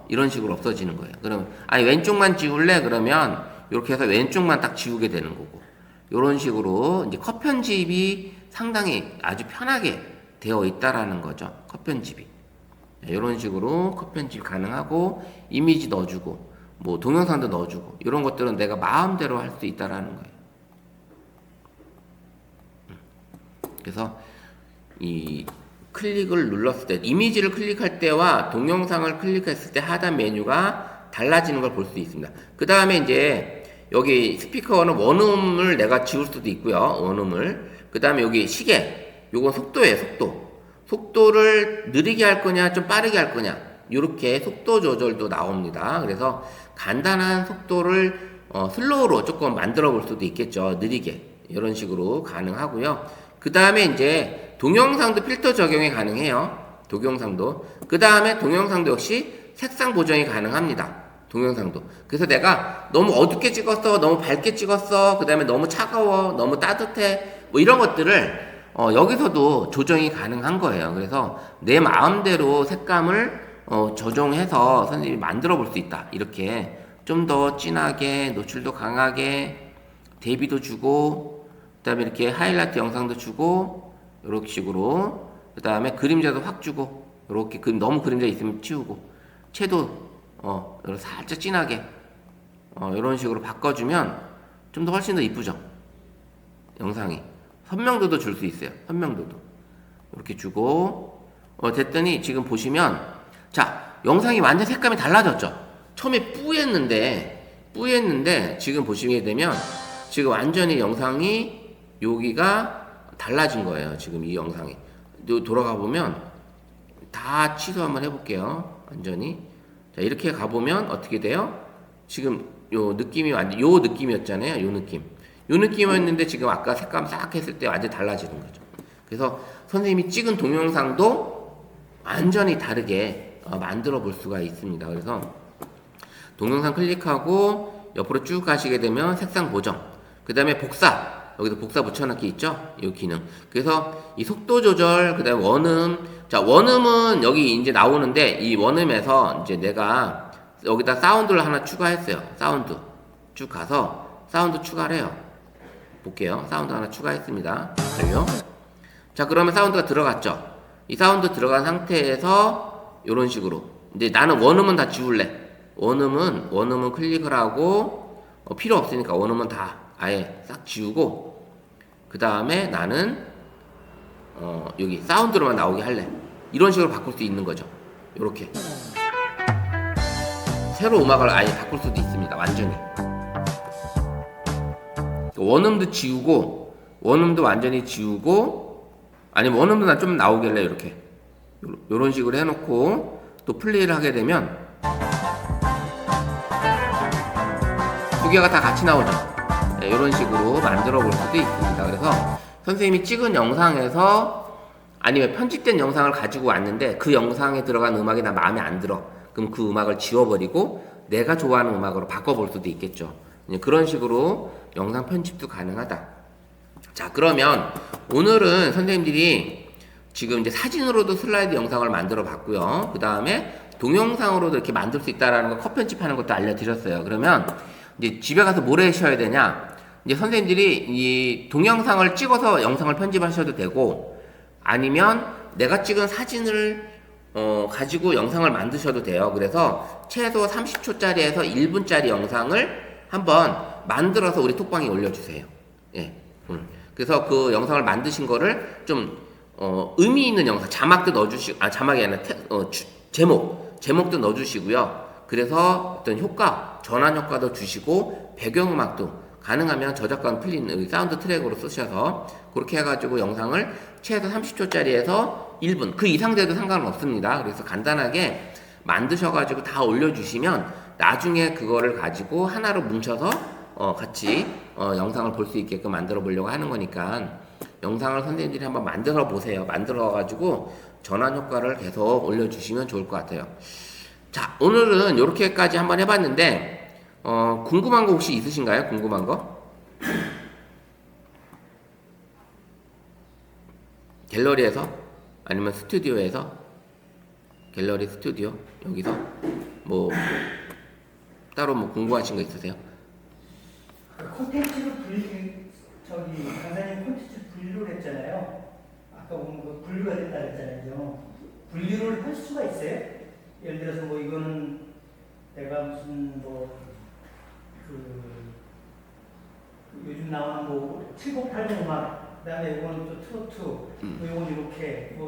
이런 식으로 없어지는 거예요. 그럼 아니 왼쪽만 지울래 그러면 이렇게 해서 왼쪽만 딱 지우게 되는 거고. 요런 식으로 이제 컷 편집이 상당히 아주 편하게 되어 있다라는 거죠. 컷 편집이. 이런 식으로 컷 편집 가능하고 이미지 넣어주고 뭐 동영상도 넣어주고 이런 것들은 내가 마음대로 할 수 있다라는 거예요. 그래서 이 클릭을 눌렀을 때 이미지를 클릭할 때와 동영상을 클릭했을 때 하단 메뉴가 달라지는 걸 볼 수 있습니다. 그 다음에 이제 여기 스피커는 원음을 내가 지울 수도 있고요. 원음을. 그 다음에 여기 시계. 요건 속도예요. 속도를 느리게 할 거냐 좀 빠르게 할 거냐 이렇게 속도 조절도 나옵니다. 그래서 간단한 속도를 슬로우로 조금 만들어 볼 수도 있겠죠. 느리게 이런 식으로 가능하고요. 그 다음에 이제 동영상도 필터 적용이 가능해요. 동영상도. 그 다음에 동영상도 역시 색상 보정이 가능합니다. 동영상도. 그래서 내가 너무 어둡게 찍었어, 너무 밝게 찍었어, 그 다음에 너무 차가워, 너무 따뜻해, 뭐 이런 것들을 여기서도 조정이 가능한 거예요. 그래서 내 마음대로 색감을 조정해서 선생님이 만들어 볼 수 있다. 이렇게 좀 더 진하게, 노출도 강하게, 대비도 주고, 그 다음에 이렇게 하이라이트 영상도 주고, 이렇게 식으로, 그 다음에 그림자도 확 주고, 이렇게 너무 그림자 있으면 치우고, 채도 살짝 진하게 이런 식으로 바꿔주면 좀 더 훨씬 더 이쁘죠. 영상이 선명도도 줄 수 있어요. 선명도도 이렇게 주고 됐더니 지금 보시면 자 영상이 완전 색감이 달라졌죠. 처음에 뿌였는데 지금 보시게 되면 지금 완전히 영상이 여기가 달라진 거예요. 지금 이 영상이 돌아가 보면 다 취소 한번 해볼게요. 완전히 자 이렇게 가보면 어떻게 돼요? 지금 요 느낌이 완전 요 느낌이었잖아요. 요 느낌이었는데 지금 아까 색감 싹 했을 때 완전 달라지는 거죠. 그래서 선생님이 찍은 동영상도 완전히 다르게 만들어 볼 수가 있습니다. 그래서 동영상 클릭하고 옆으로 쭉 가시게 되면 색상 보정, 그 다음에 복사, 여기서 복사 붙여넣기 있죠? 이 기능. 그래서 이 속도 조절, 그 다음에 원음. 자, 원음은 여기 이제 나오는데, 이 원음에서 이제 내가 여기다 사운드를 하나 추가했어요. 사운드. 쭉 가서 사운드 추가를 해요. 볼게요. 사운드 하나 추가했습니다. 완료. 자, 그러면 사운드가 들어갔죠? 이 사운드 들어간 상태에서 이런 식으로. 이제 나는 원음은 다 지울래. 원음은 클릭을 하고, 필요 없으니까 원음은 다 아예 싹 지우고, 그 다음에 나는 여기 사운드로만 나오게 할래. 이런 식으로 바꿀 수 있는 거죠. 요렇게 새로 음악을 아예 바꿀 수도 있습니다. 완전히 원음도 지우고 원음도 완전히 지우고 아니면 원음도 난 좀 나오길래 이렇게 요런 식으로 해놓고 또 플레이를 하게 되면 두 개가 다 같이 나오죠. 네, 이런 식으로 만들어 볼 수도 있습니다. 그래서 선생님이 찍은 영상에서 아니면 편집된 영상을 가지고 왔는데 그 영상에 들어간 음악이 나 마음에 안 들어. 그럼 그 음악을 지워버리고 내가 좋아하는 음악으로 바꿔볼 수도 있겠죠. 그런 식으로 영상 편집도 가능하다. 자, 그러면 오늘은 선생님들이 지금 이제 사진으로도 슬라이드 영상을 만들어 봤고요. 그 다음에 동영상으로도 이렇게 만들 수 있다라는 거 컷 편집하는 것도 알려드렸어요. 그러면 이제 집에 가서 뭘 하셔야 되냐? 이제 선생님들이 이 동영상을 찍어서 영상을 편집하셔도 되고, 아니면 내가 찍은 사진을 가지고 영상을 만드셔도 돼요. 그래서 최소 30초짜리에서 1분짜리 영상을 한번 만들어서 우리 톡방에 올려주세요. 예. 그래서 그 영상을 만드신 거를 좀 의미 있는 영상, 자막도 넣어주시고, 자막이 아니라 제목도 넣어주시고요. 그래서 어떤 효과, 전환 효과도 주시고, 배경음악도 가능하면 저작권 풀린 사운드 트랙으로 쓰셔서 그렇게 해가지고 영상을 최소 30초짜리에서 1분, 그 이상 돼도 상관은 없습니다. 그래서 간단하게 만드셔가지고 다 올려주시면 나중에 그거를 가지고 하나로 뭉쳐서 같이 영상을 볼 수 있게끔 만들어 보려고 하는 거니까 영상을 선생님들이 한번 만들어 보세요. 만들어 가지고 전환 효과를 계속 올려주시면 좋을 것 같아요. 자, 오늘은 이렇게까지 한번 해봤는데 궁금한 거 혹시 있으신가요? 궁금한 거? 갤러리에서? 아니면 스튜디오에서? 갤러리 스튜디오? 여기서? 뭐 따로 뭐 궁금하신 거 있으세요? 콘텐츠로 강사님 콘텐츠 분류를 했잖아요. 아까 보면 그 분류가 됐다 그랬잖아요. 분류를 할 수가 있어요? 예를 들어서 뭐 이거는 내가 무슨 요즘 나오는 뭐 7080 음악, 그다음에 이거는 또 트로트, 이건 이렇게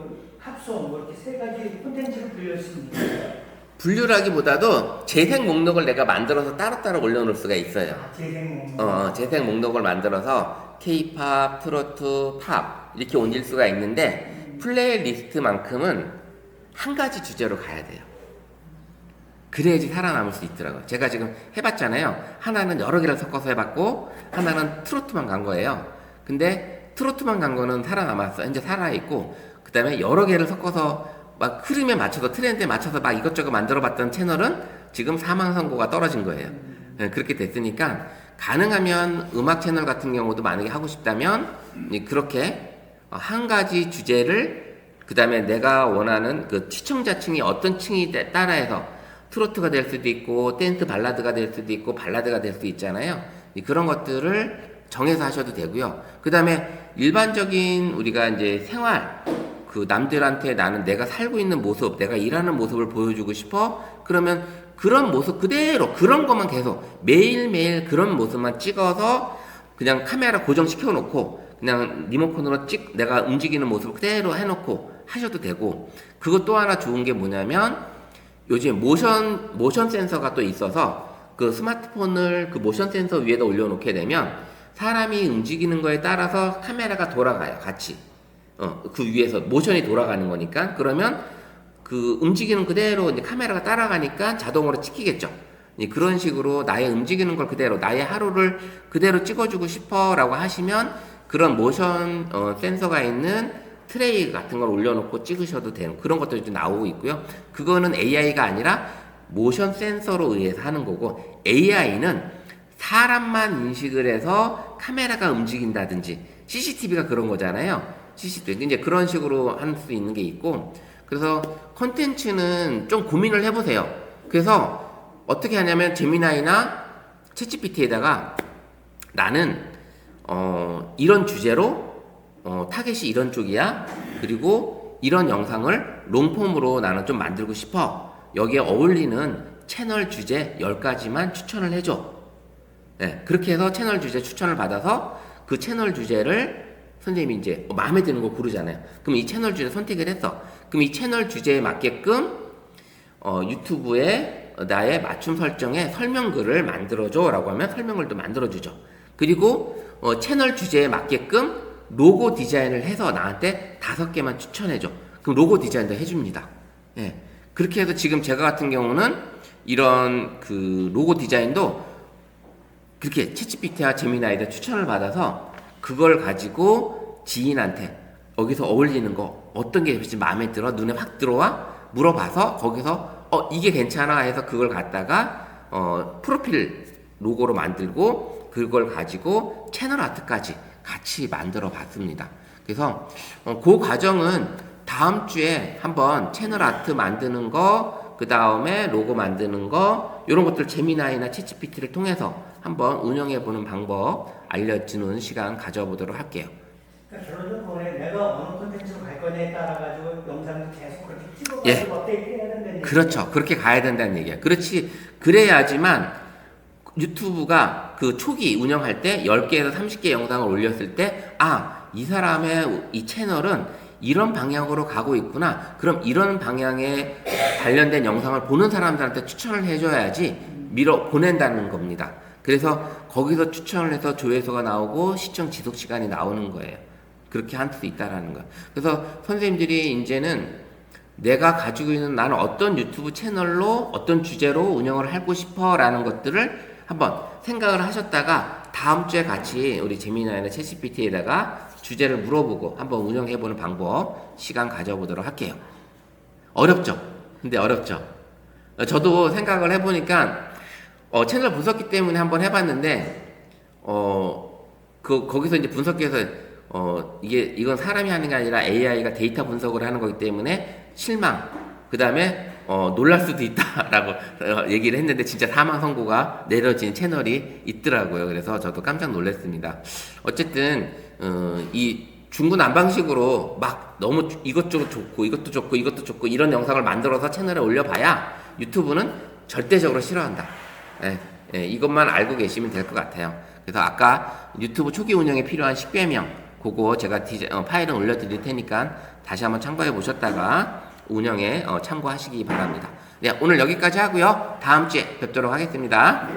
팝송 이렇게 세 가지 콘텐츠로 분류할 수 있는 거예요. 분류라기보다도 재생 목록을 내가 만들어서 따로따로 올려놓을 수가 있어요. 재생 목록. 재생 목록을 만들어서 K-팝, 트로트, 팝 이렇게 올릴 수가 있는데 플레이리스트만큼은 한 가지 주제로 가야 돼요. 그래야지 살아남을 수 있더라고요. 제가 지금 해봤잖아요. 하나는 여러 개를 섞어서 해봤고 하나는 트로트만 간 거예요. 근데 트로트만 간 거는 살아남았어. 현재 살아있고 그 다음에 여러 개를 섞어서 막 흐름에 맞춰서 트렌드에 맞춰서 막 이것저것 만들어봤던 채널은 지금 사망 선고가 떨어진 거예요. 그렇게 됐으니까 가능하면 음악 채널 같은 경우도 만약에 하고 싶다면 그렇게 한 가지 주제를 그 다음에 내가 원하는 그 시청자층이 어떤 층이 따라해서 트로트가 될 수도 있고 댄스 발라드가 될 수도 있고 발라드가 될 수도 있잖아요. 그런 것들을 정해서 하셔도 되고요. 그 다음에 일반적인 우리가 이제 생활 그 남들한테 나는 내가 살고 있는 모습, 내가 일하는 모습을 보여주고 싶어? 그러면 그런 모습 그대로 그런 것만 계속 매일매일 그런 모습만 찍어서 그냥 카메라 고정시켜 놓고 그냥 리모컨으로 내가 움직이는 모습을 그대로 해놓고 하셔도 되고, 그것 또 하나 좋은 게 뭐냐면 요즘 모션 센서가 또 있어서 그 스마트폰을 그 모션 센서 위에다 올려놓게 되면 사람이 움직이는 거에 따라서 카메라가 돌아가요. 같이. 그 위에서 모션이 돌아가는 거니까. 그러면 그 움직이는 그대로 이제 카메라가 따라가니까 자동으로 찍히겠죠. 그런 식으로 나의 움직이는 걸 그대로, 나의 하루를 그대로 찍어주고 싶어 라고 하시면 그런 모션 센서가 있는 트레이 같은 걸 올려놓고 찍으셔도 되는 그런 것들이 좀 나오고 있고요. 그거는 AI가 아니라 모션 센서로 의해서 하는 거고, AI는 사람만 인식을 해서 카메라가 움직인다든지 CCTV가 그런 거잖아요. CCTV. 이제 그런 식으로 할 수 있는 게 있고, 그래서 콘텐츠는 좀 고민을 해보세요. 그래서 어떻게 하냐면 제미나이나 챗GPT에다가 나는 이런 주제로 타겟이 이런 쪽이야. 그리고 이런 영상을 롱폼으로 나는 좀 만들고 싶어. 여기에 어울리는 채널 주제 10가지만 추천을 해줘. 네, 그렇게 해서 채널 주제 추천을 받아서 그 채널 주제를 선생님이 이제 마음에 드는 거 고르잖아요. 그럼 이 채널 주제 선택을 했어. 그럼 이 채널 주제에 맞게끔 유튜브에 나의 맞춤 설정에 설명글을 만들어줘 라고 하면 설명글도 만들어주죠. 그리고 채널 주제에 맞게끔 로고 디자인을 해서 나한테 5개만 추천해줘. 그럼 로고 디자인도 해줍니다. 예. 그렇게 해서 지금 제가 같은 경우는 이런 그 로고 디자인도 그렇게 챗GPT와 제미나이한테 추천을 받아서 그걸 가지고 지인한테 여기서 어울리는 거 어떤 게 훨씬 마음에 들어? 눈에 확 들어와? 물어봐서 거기서 이게 괜찮아 해서 그걸 갖다가 프로필 로고로 만들고 그걸 가지고 채널 아트까지 같이 만들어 봤습니다. 그래서 그 과정은 다음 주에 한번 채널 아트 만드는 거, 그 다음에 로고 만드는 거, 이런 것들 제미나이나 챗GPT를 통해서 한번 운영해 보는 방법 알려주는 시간 가져보도록 할게요. 그러니까 결론적으로 내가 어느 콘텐츠로 갈 거냐에 따라 가지고 영상을 계속 그렇게 찍어가지고 예. 업데이트 해야 된다는 얘기죠. 그렇죠. 그렇게 가야 된다는 얘기야. 그렇지. 그래야지만 유튜브가 그 초기 운영할 때 10개에서 30개 영상을 올렸을 때, 이 사람의 이 채널은 이런 방향으로 가고 있구나. 그럼 이런 방향에 관련된 영상을 보는 사람들한테 추천을 해줘야지 보낸다는 겁니다. 그래서 거기서 추천을 해서 조회수가 나오고 시청 지속 시간이 나오는 거예요. 그렇게 할 수 있다라는 거예요. 그래서 선생님들이 이제는 내가 가지고 있는 나는 어떤 유튜브 채널로 어떤 주제로 운영을 하고 싶어 라는 것들을 한번 생각을 하셨다가 다음 주에 같이 우리 제미나이나 챗GPT에다가 주제를 물어보고 한번 운영해보는 방법 시간 가져보도록 할게요. 어렵죠? 근데 어렵죠? 저도 생각을 해보니까 채널 분석기 때문에 한번 해봤는데 거기서 이제 분석해서 이건 사람이 하는 게 아니라 AI가 데이터 분석을 하는 거기 때문에 실망, 그 다음에 놀랄 수도 있다라고 얘기를 했는데 진짜 사망 선고가 내려진 채널이 있더라고요. 그래서 저도 깜짝 놀랐습니다. 어쨌든 이 중구난방식으로 막 너무 이것저것 좋고 이것도 좋고 이것도 좋고 이런 영상을 만들어서 채널에 올려봐야 유튜브는 절대적으로 싫어한다. 이것만 알고 계시면 될 것 같아요. 그래서 아까 유튜브 초기 운영에 필요한 10개명 그거 제가 파일은 올려드릴 테니까 다시 한번 참고해 보셨다가 운영에 참고하시기 바랍니다. 네, 오늘 여기까지 하고요. 다음 주에 뵙도록 하겠습니다.